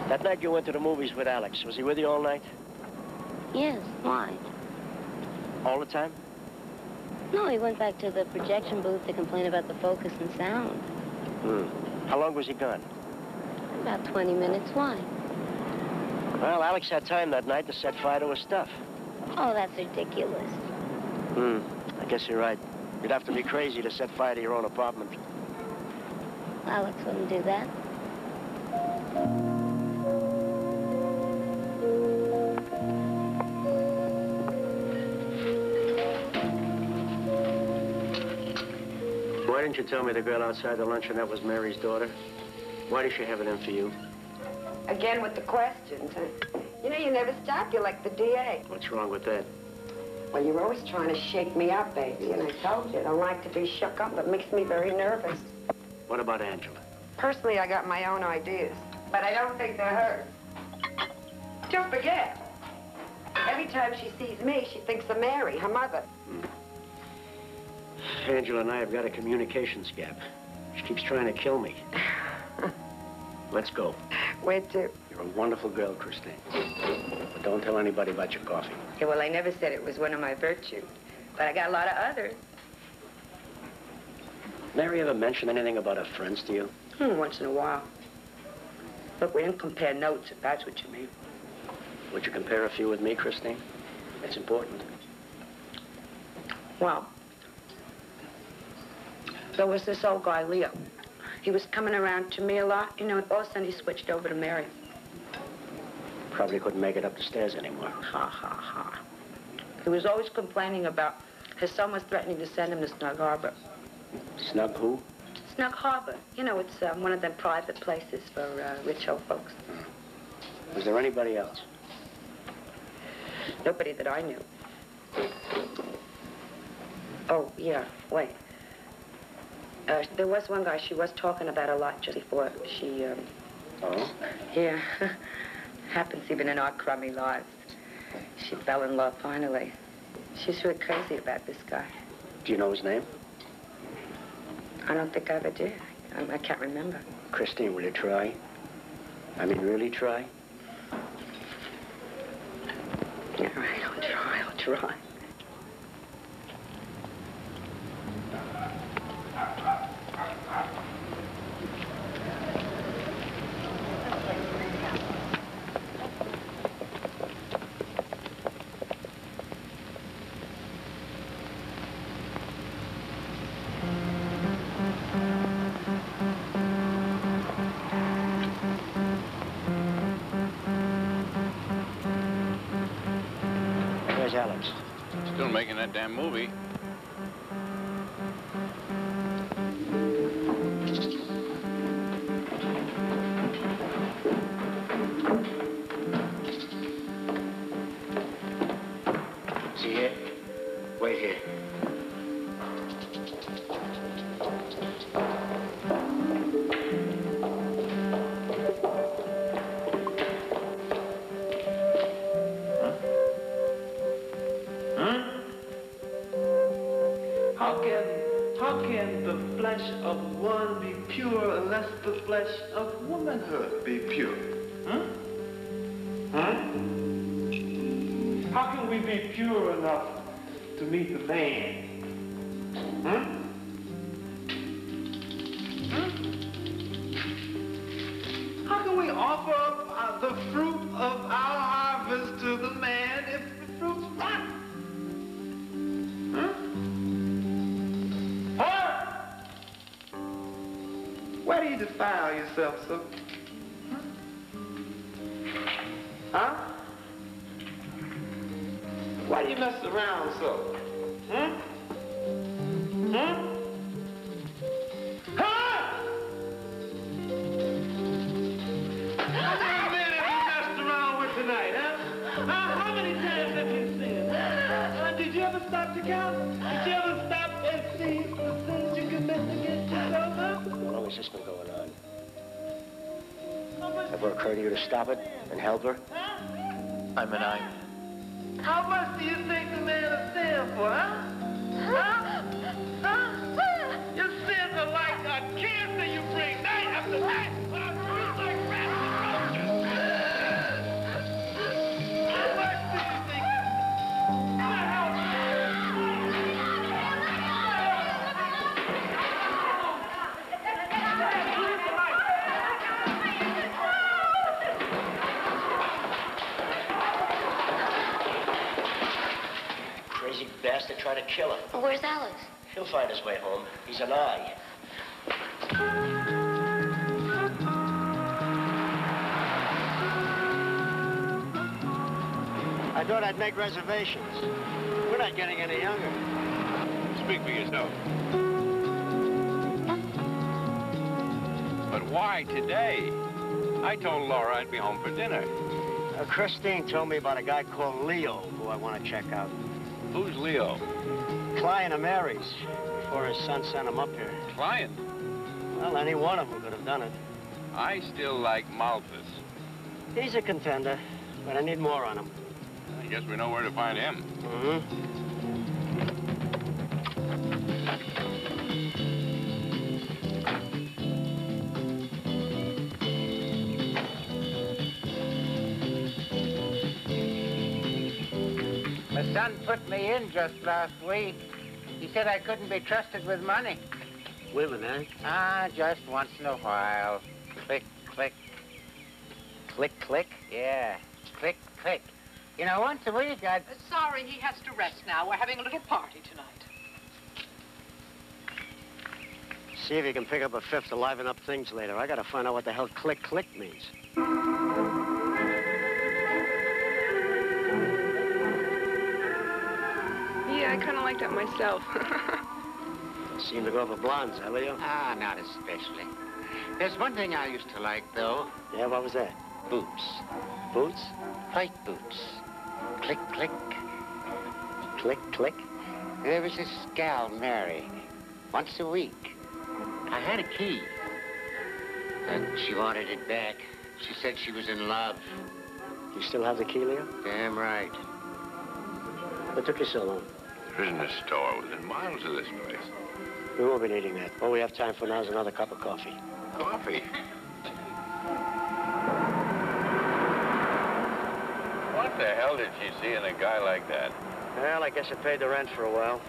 [SPEAKER 16] That night you went to the movies with Alex, was he with you all night?
[SPEAKER 8] Yes, why?
[SPEAKER 16] All the time?
[SPEAKER 8] No, he went back to the projection booth to complain about the focus and sound.
[SPEAKER 16] How long was he gone?
[SPEAKER 8] About 20 minutes. Why?
[SPEAKER 16] Well, Alex had time that night to set fire to his stuff.
[SPEAKER 8] Oh, that's ridiculous.
[SPEAKER 16] I guess you're right. You'd have to be crazy to set fire to your own apartment.
[SPEAKER 8] Alex wouldn't do that.
[SPEAKER 16] Why didn't you tell me the girl outside the luncheonette was Mary's daughter? Why did she have it in for you?
[SPEAKER 10] Again with the questions. You know, you never stop. You're like the DA.
[SPEAKER 16] What's wrong with that?
[SPEAKER 10] Well, you're always trying to shake me up, baby. And I told you, I don't like to be shook up. It makes me very nervous.
[SPEAKER 16] What about Angela?
[SPEAKER 10] Personally, I got my own ideas. But I don't think they're hers. Don't forget, every time she sees me, she thinks of Mary, her mother.
[SPEAKER 16] Angela and I have got a communications gap. She keeps trying to kill me. Let's go.
[SPEAKER 10] Where to?
[SPEAKER 16] You're a wonderful girl, Christine. But don't tell anybody about your coffee.
[SPEAKER 10] Yeah, well, I never said it was one of my virtues. But I got a lot of others.
[SPEAKER 16] Mary ever mention anything about her friends to you?
[SPEAKER 10] Once in a while. Look, we didn't compare notes, if that's what you mean.
[SPEAKER 16] Would you compare a few with me, Christine? It's important.
[SPEAKER 10] Well, there was this old guy, Leo. He was coming around to me a lot, you know, and all of a sudden he switched over to Mary.
[SPEAKER 16] Probably couldn't make it up the stairs anymore.
[SPEAKER 10] Ha, ha, ha. He was always complaining about his son was threatening to send him to Snug Harbor.
[SPEAKER 16] Snug who?
[SPEAKER 10] Snug Harbor. You know, it's one of them private places for rich old folks.
[SPEAKER 16] Was there anybody else?
[SPEAKER 10] Nobody that I knew. Oh, yeah, wait. There was one guy she was talking about a lot just before she
[SPEAKER 5] Oh?
[SPEAKER 10] Yeah. Happens even in our crummy lives. She fell in love finally. She's really crazy about this guy.
[SPEAKER 5] Do you know his name?
[SPEAKER 10] I don't think I ever did. I can't remember.
[SPEAKER 5] Christine, will you try? I mean, really try?
[SPEAKER 10] Yeah, right. I'll try.
[SPEAKER 5] Where's Alex?
[SPEAKER 1] Still making that damn movie.
[SPEAKER 5] Is he here? Wait here.
[SPEAKER 18] How can the flesh of one be pure unless the flesh of womanhood be pure? Huh? Huh? How can we be pure enough to meet the man? Huh? Huh? How can we offer up the fruit of our harvest to the man if the fruit's rotten? Huh? Why do you defile yourself so? Huh? Why do you mess around so? Huh? Huh? Huh? How many men have you messed around with tonight, huh? How many times have you seen it? Did you ever stop to count? Did you ever stop and see the sins you commit against yourself, huh?
[SPEAKER 5] How long has this been going on? Ever occurred to you to stop it and help her?
[SPEAKER 18] How much do you think the man is sin for, huh? Huh? Huh? Your sins are like a cancer you bring night after night. Like rats and roaches. How much do you think?
[SPEAKER 5] Crazy bastard tried to kill her.
[SPEAKER 8] Well, where's Alex?
[SPEAKER 5] He'll find his way home. He's an eye. I thought I'd make reservations. We're not getting any younger.
[SPEAKER 1] Speak for yourself. But why today? I told Laura I'd be home for dinner.
[SPEAKER 5] Christine told me about a guy called Leo who I want to check out.
[SPEAKER 1] Who's Leo?
[SPEAKER 5] Client of Mary's, before his son sent him up here.
[SPEAKER 1] Client?
[SPEAKER 5] Well, any one of them could have done it.
[SPEAKER 1] I still like Malthus.
[SPEAKER 5] He's a contender, but I need more on him.
[SPEAKER 1] I guess we know where to find him.
[SPEAKER 5] Mm-hmm.
[SPEAKER 19] My son put me in just last week. He said I couldn't be trusted with money.
[SPEAKER 5] Women, eh?
[SPEAKER 19] Ah, just once in a while. Click, click.
[SPEAKER 5] Click, click?
[SPEAKER 19] Yeah, click, click. You know, once a week I'd...
[SPEAKER 20] Sorry, he has to rest now. We're having a little party tonight.
[SPEAKER 5] See if you can pick up a fifth to liven up things later. I gotta find out what the hell click, click means.
[SPEAKER 2] Yeah, I kind of like that myself.
[SPEAKER 5] Seem to go for blondes, huh, Leo?
[SPEAKER 19] Ah, not especially. There's one thing I used to like, though.
[SPEAKER 5] Yeah, what was that?
[SPEAKER 19] Boots.
[SPEAKER 5] Boots?
[SPEAKER 19] White boots. Click, click.
[SPEAKER 5] Click, click?
[SPEAKER 19] There was this gal, Mary, once a week. I had a key. And she wanted it back. She said she was in love.
[SPEAKER 16] You still have the key, Leo?
[SPEAKER 19] Damn right.
[SPEAKER 16] What took you so long?
[SPEAKER 1] There isn't a store within miles of this place.
[SPEAKER 16] We won't be needing that. All we have time for now is another cup of coffee.
[SPEAKER 1] Coffee? What the hell did she see in a guy like that?
[SPEAKER 16] Well, I guess it paid the rent for a while.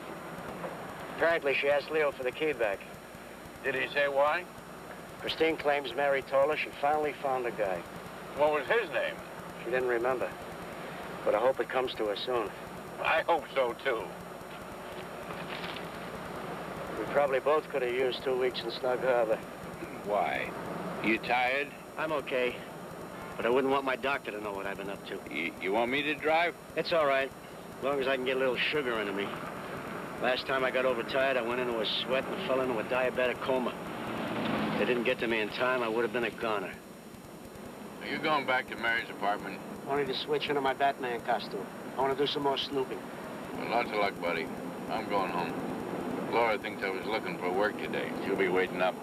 [SPEAKER 16] Apparently, she asked Leo for the key back.
[SPEAKER 1] Did he say why?
[SPEAKER 16] Christine claims Mary told her she finally found a guy.
[SPEAKER 1] What was his name?
[SPEAKER 16] She didn't remember. But I hope it comes to her soon.
[SPEAKER 1] I hope so, too.
[SPEAKER 16] We probably both could have used 2 weeks in Snug Harbor.
[SPEAKER 1] Why? You tired?
[SPEAKER 16] I'm okay. But I wouldn't want my doctor to know what I've been up to.
[SPEAKER 1] You want me to drive?
[SPEAKER 16] It's all right. As long as I can get a little sugar into me. Last time I got overtired, I went into a sweat and fell into a diabetic coma. If they didn't get to me in time, I would have been a goner.
[SPEAKER 1] Are you going back to Mary's apartment?
[SPEAKER 16] Only to switch into my Batman costume. I want to do some more snooping.
[SPEAKER 1] Well, lots of luck, buddy. I'm going home. Laura thinks I was looking for work today. She'll be waiting up.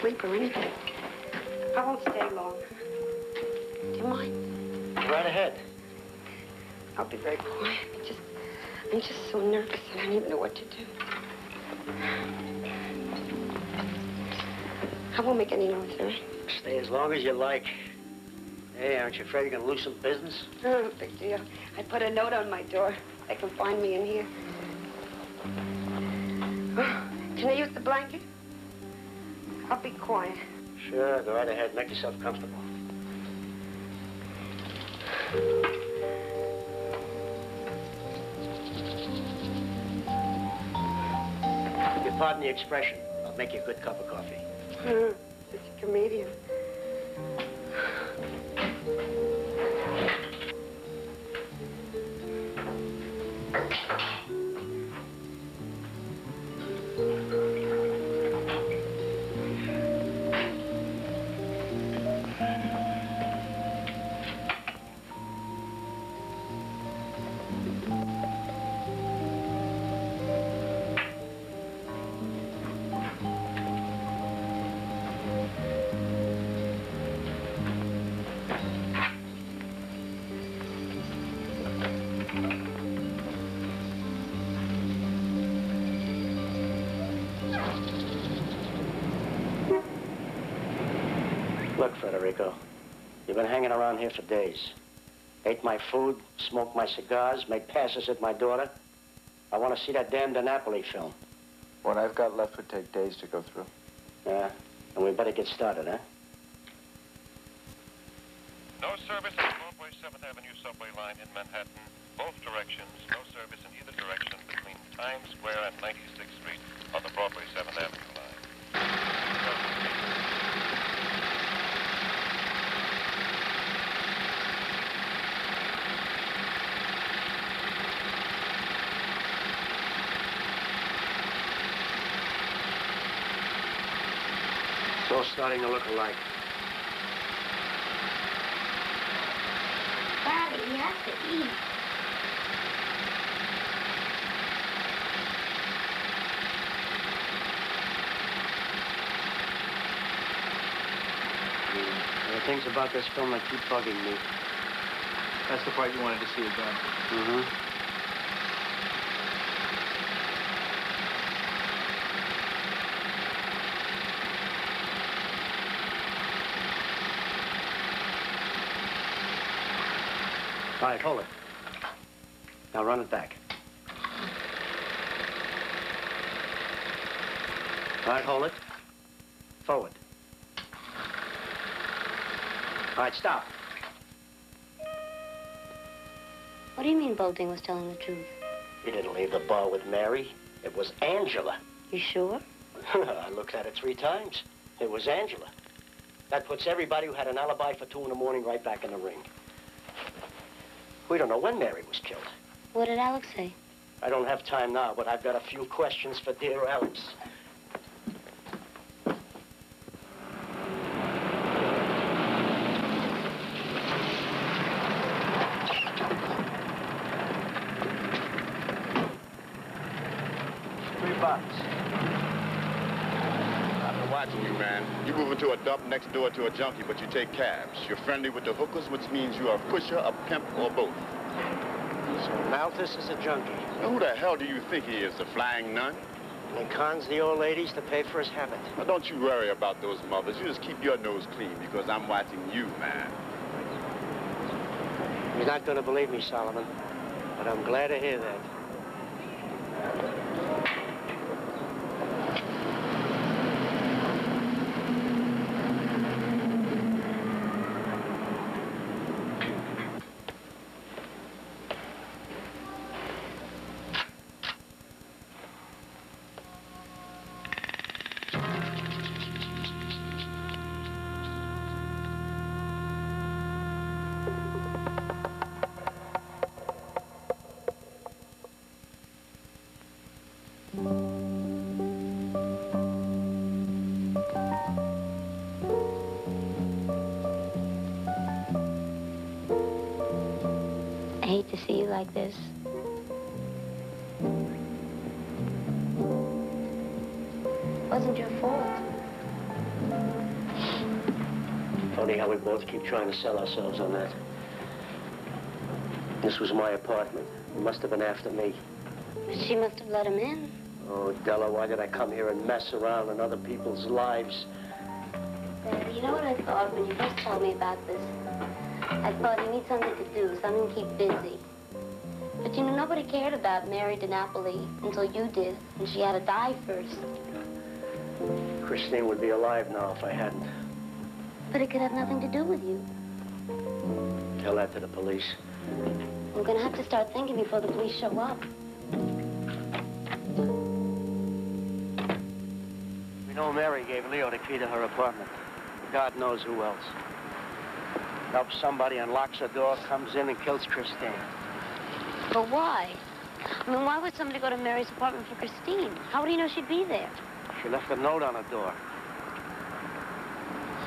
[SPEAKER 10] Sleep or anything. I won't stay long. Do you mind?
[SPEAKER 16] Right ahead.
[SPEAKER 10] I'll be very quiet. I'm just so nervous and I don't even know what to do. I won't make any noise, all right?
[SPEAKER 16] Stay as long as you like. Hey, aren't you afraid you're gonna lose some business?
[SPEAKER 10] Oh, big deal. I put a note on my door. They can find me in here. Oh, can I use the blanket? I'll be quiet.
[SPEAKER 16] Sure, go right ahead. Make yourself comfortable. If you pardon the expression, I'll make you a good cup of coffee.
[SPEAKER 10] Such a comedian.
[SPEAKER 16] Look, Federico, you've been hanging around here for days. Ate my food, smoked my cigars, made passes at my daughter. I want to see that damn DiNapoli film.
[SPEAKER 9] What I've got left would take days to go through.
[SPEAKER 16] Yeah, and we better get started, huh?
[SPEAKER 21] No service on the Broadway 7th Avenue subway line in Manhattan. Both directions. No service in either direction between Times Square and 96th Street on the Broadway 7th Avenue line.
[SPEAKER 16] It's all starting to look alike.
[SPEAKER 8] Daddy, you have to eat.
[SPEAKER 16] There are things about this film that keep bugging me.
[SPEAKER 17] That's the part you wanted to see again.
[SPEAKER 16] Mm-hmm. All right, hold it. Now run it back. All right, hold it. Forward. All right, stop.
[SPEAKER 8] What do you mean Bolting was telling the truth?
[SPEAKER 16] He didn't leave the bar with Mary. It was Angela.
[SPEAKER 8] You sure?
[SPEAKER 16] I looked at it 3 times. It was Angela. That puts everybody who had an alibi for 2 in the morning right back in the ring. We don't know when Mary was killed.
[SPEAKER 8] What did Alex say?
[SPEAKER 16] I don't have time now, but I've got a few questions for dear Alex. $3.
[SPEAKER 3] I've been watching you, man. You move into a dump next door to a junkie, but you take cabs. You're friendly with the hookers, which means you're a pusher, a pimp, or both.
[SPEAKER 16] So Malthus is a junkie.
[SPEAKER 3] Now, who the hell do you think he is, the flying nun?
[SPEAKER 16] And he cons the old ladies to pay for his habit.
[SPEAKER 3] Now, don't you worry about those mothers. You just keep your nose clean, because I'm watching you, man.
[SPEAKER 16] You're not going to believe me, Solomon, but I'm glad to hear that.
[SPEAKER 8] I hate to see you like this. It wasn't your fault.
[SPEAKER 16] Funny how we both keep trying to sell ourselves on that. This was my apartment. He must have been after me.
[SPEAKER 8] But she must have let him in.
[SPEAKER 16] Oh, Della, why did I come here and mess around in other people's lives?
[SPEAKER 8] You know what I thought when you first told me about this? I thought you need something to do, something to keep busy. But you know, nobody cared about Mary DiNapoli until you did, and she had to die first.
[SPEAKER 16] Christine would be alive now if I hadn't.
[SPEAKER 8] But it could have nothing to do with you.
[SPEAKER 16] Tell that to the police.
[SPEAKER 8] I'm gonna have to start thinking before the police show up.
[SPEAKER 16] We know Mary gave Leo the key to her apartment. God knows who else. Helps somebody, unlocks a door, comes in and kills Christine.
[SPEAKER 8] But why? I mean, why would somebody go to Mary's apartment for Christine? How would he know she'd be there?
[SPEAKER 16] She left a note on her door.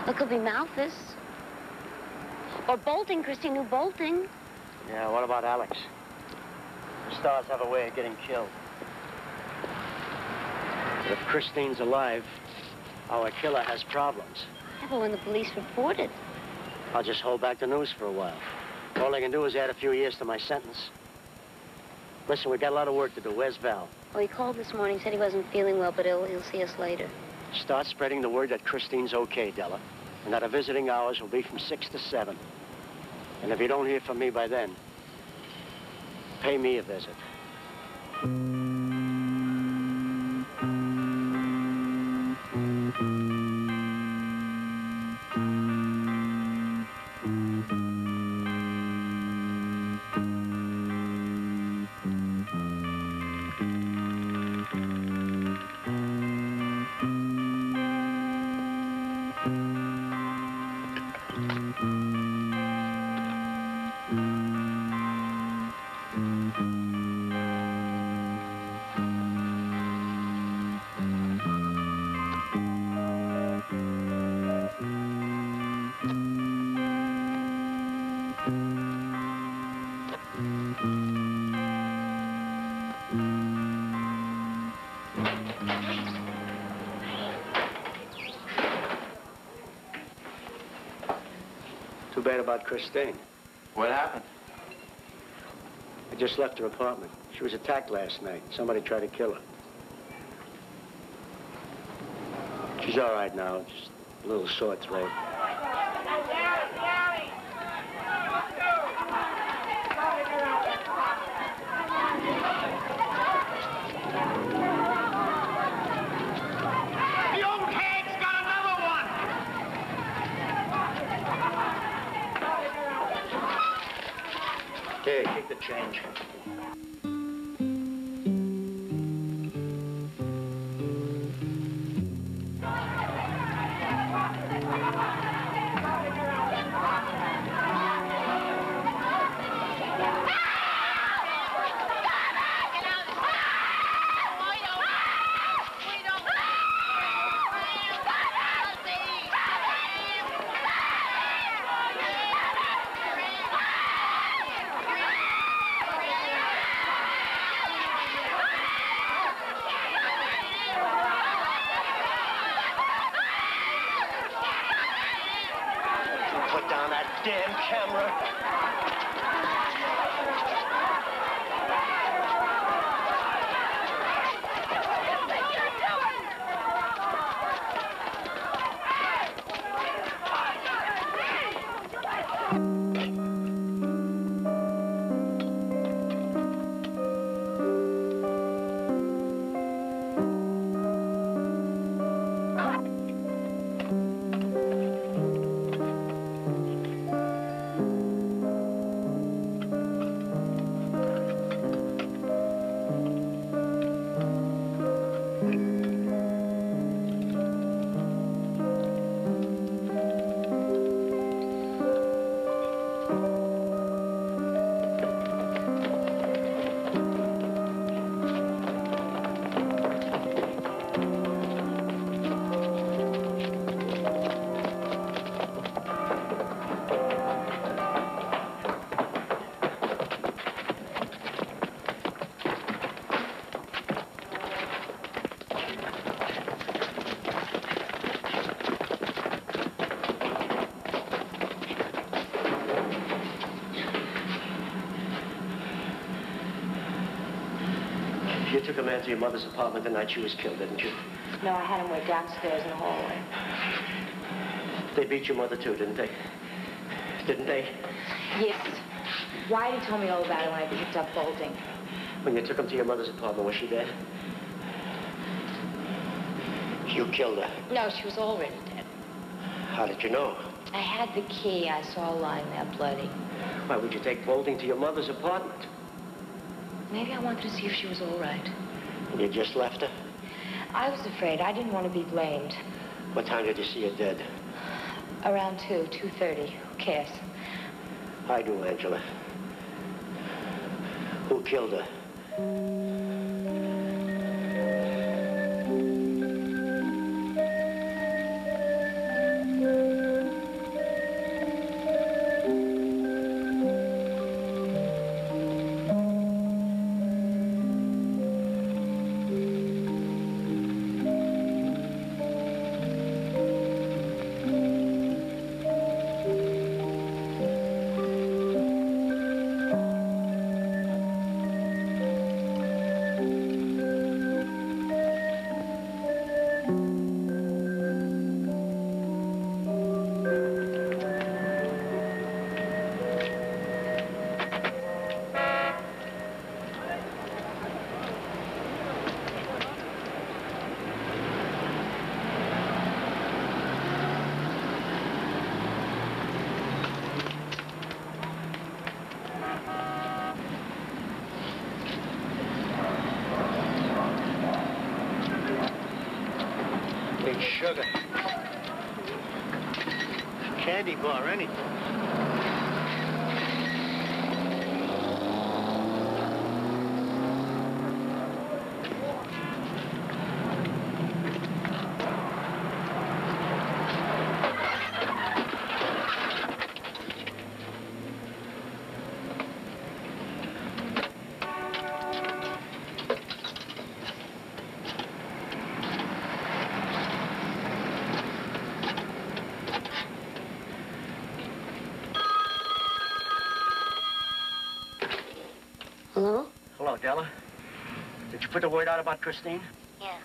[SPEAKER 8] It could be Malthus. Or Bolting. Christine knew Bolting.
[SPEAKER 16] Yeah, what about Alex? The stars have a way of getting killed. But if Christine's alive, our killer has problems.
[SPEAKER 8] Yeah, but when the police report it.
[SPEAKER 16] I'll just hold back the news for a while. All I can do is add a few years to my sentence. Listen, we've got a lot of work to do. Where's Val?
[SPEAKER 8] Oh, he called this morning, said he wasn't feeling well, but he'll see us later.
[SPEAKER 16] Start spreading the word that Christine's okay, Della, and that her visiting hours will be from 6 to 7. And if you don't hear from me by then, pay me a visit. Too bad about Christine.
[SPEAKER 13] What happened?
[SPEAKER 16] I just left her apartment. She was attacked last night. Somebody tried to kill her. She's all right now, just a little sore throat. Here, take the change. Put down that damn camera. You took a man to your mother's apartment the night she was killed, didn't you?
[SPEAKER 4] No, I had him wait downstairs in the hallway.
[SPEAKER 16] They beat your mother too, didn't they? Didn't they?
[SPEAKER 4] Yes. Whitey told me all about it when I picked up bolting.
[SPEAKER 16] When you took him to your mother's apartment, was she dead? You killed her.
[SPEAKER 4] No, she was already dead.
[SPEAKER 16] How did you know?
[SPEAKER 4] I had the key. I saw her lying there bloody.
[SPEAKER 16] Why would you take bolting to your mother's apartment?
[SPEAKER 4] Maybe I wanted to see if she was all right.
[SPEAKER 16] And you just left her?
[SPEAKER 4] I was afraid. I didn't want to be blamed.
[SPEAKER 16] What time did you see her dead?
[SPEAKER 4] Around 2:30. Who cares?
[SPEAKER 16] I do, Angela. Who killed her? Sugar. Candy bar, anything.
[SPEAKER 8] Hello?
[SPEAKER 16] Hello, Della. Did you put the word out about Christine?
[SPEAKER 8] Yeah.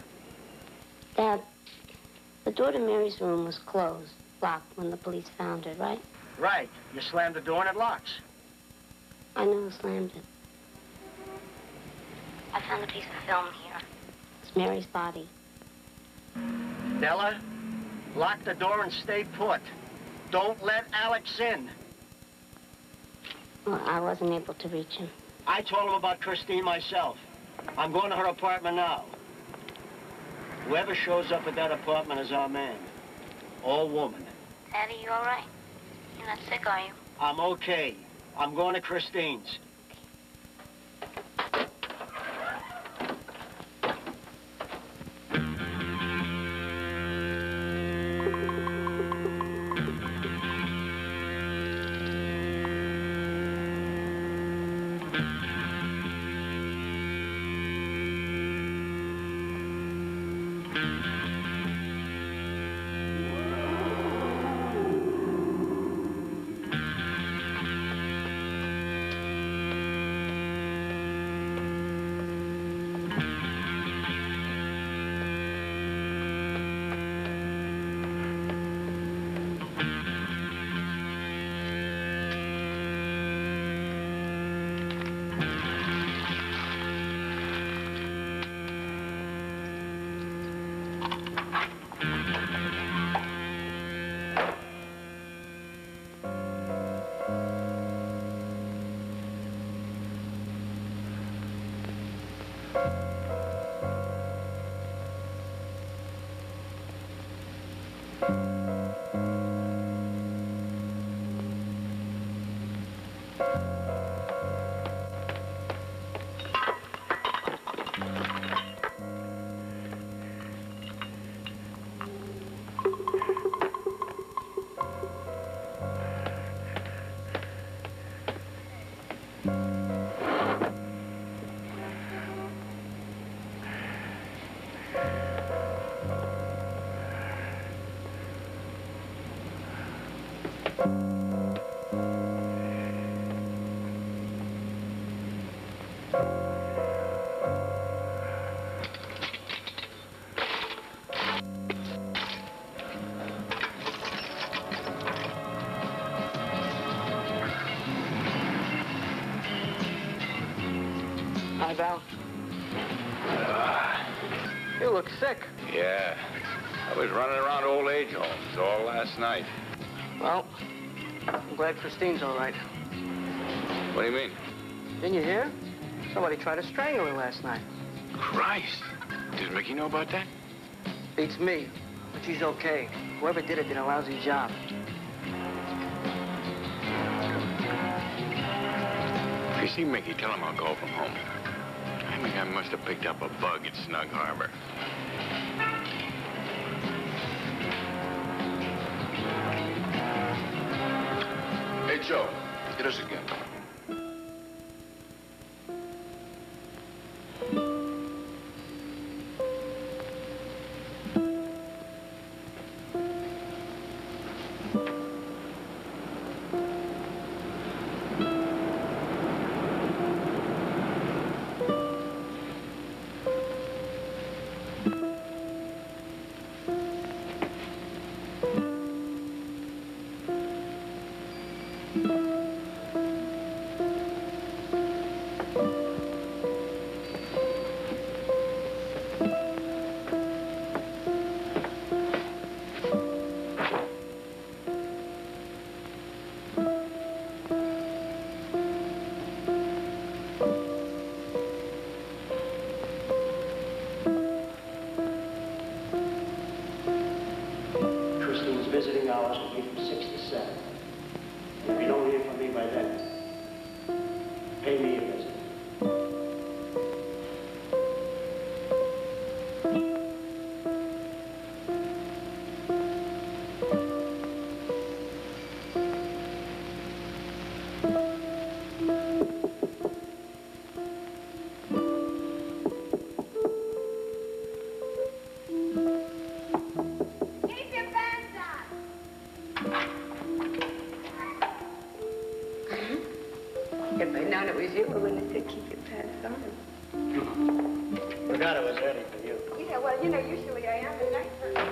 [SPEAKER 8] Dad, the door to Mary's room was closed, locked when the police found it, right?
[SPEAKER 16] Right. You slammed the door and it locks.
[SPEAKER 8] I know who slammed it. I found a piece of film here. It's Mary's body.
[SPEAKER 16] Della, lock the door and stay put. Don't let Alex in.
[SPEAKER 8] Well, I wasn't able to reach him.
[SPEAKER 5] I told him about Christine myself. I'm going to her apartment now. Whoever shows up at that apartment is our man. Or woman.
[SPEAKER 6] Daddy, you all right? You're not sick, are you?
[SPEAKER 5] I'm okay. I'm going to Christine's.
[SPEAKER 11] Hi, Val. You look sick.
[SPEAKER 1] Yeah. I was running around old age homes all last night.
[SPEAKER 11] Well, I'm glad Christine's all right.
[SPEAKER 1] What do you mean?
[SPEAKER 11] Didn't you hear? Somebody tried to strangle her last night.
[SPEAKER 1] Christ. Does Mickey know about that?
[SPEAKER 11] Beats me, but she's okay. Whoever did it did a lousy job.
[SPEAKER 1] If you see Mickey, tell him I'll call from home. I think I must have picked up a bug at Snug Harbor.
[SPEAKER 12] Hey, Joe, hit us again.
[SPEAKER 5] Christine's visiting hours will be from 6 to 7. If you don't hear from me by then, pay me a visit.
[SPEAKER 10] If I'd known it was you, I wouldn't have said keep your pants on.
[SPEAKER 5] Forgot it was early for you.
[SPEAKER 10] Yeah, well, you know, usually I am a night person.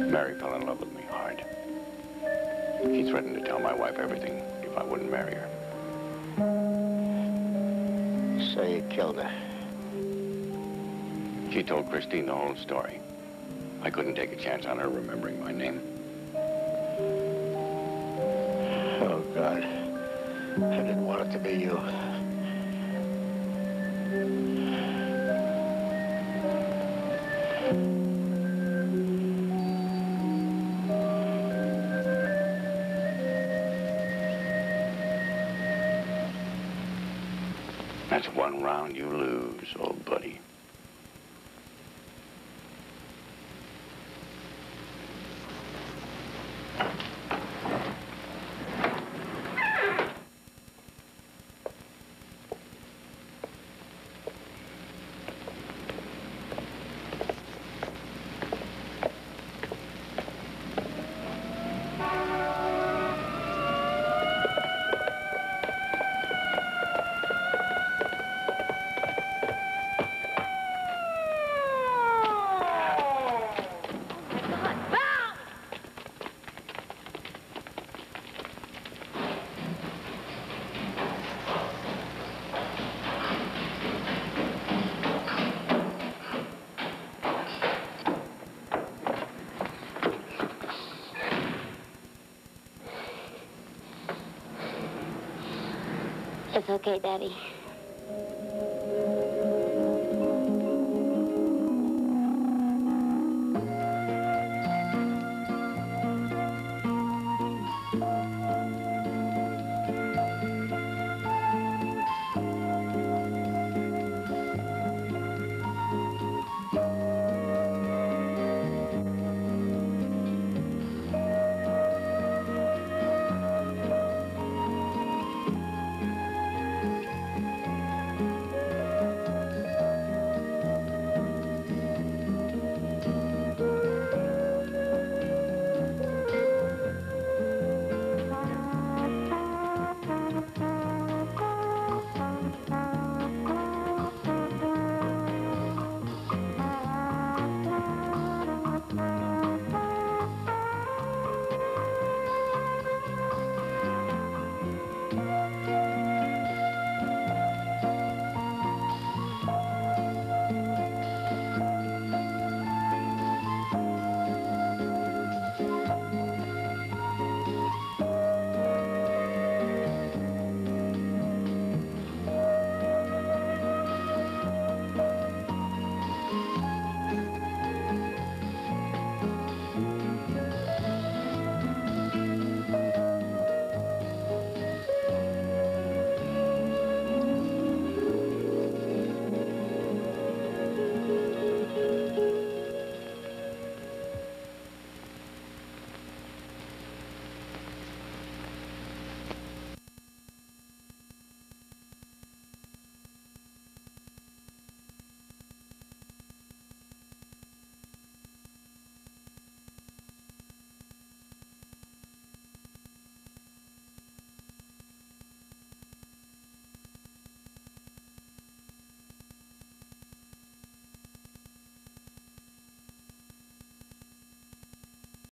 [SPEAKER 1] Mary fell in love with me hard. She threatened to tell my wife everything if I wouldn't marry her.
[SPEAKER 5] So you killed her.
[SPEAKER 1] She told Christine the whole story. I couldn't take a chance on her remembering my name.
[SPEAKER 5] Oh, God. I didn't want it to be you.
[SPEAKER 1] That's one round you lose, old buddy.
[SPEAKER 8] It's okay, Daddy.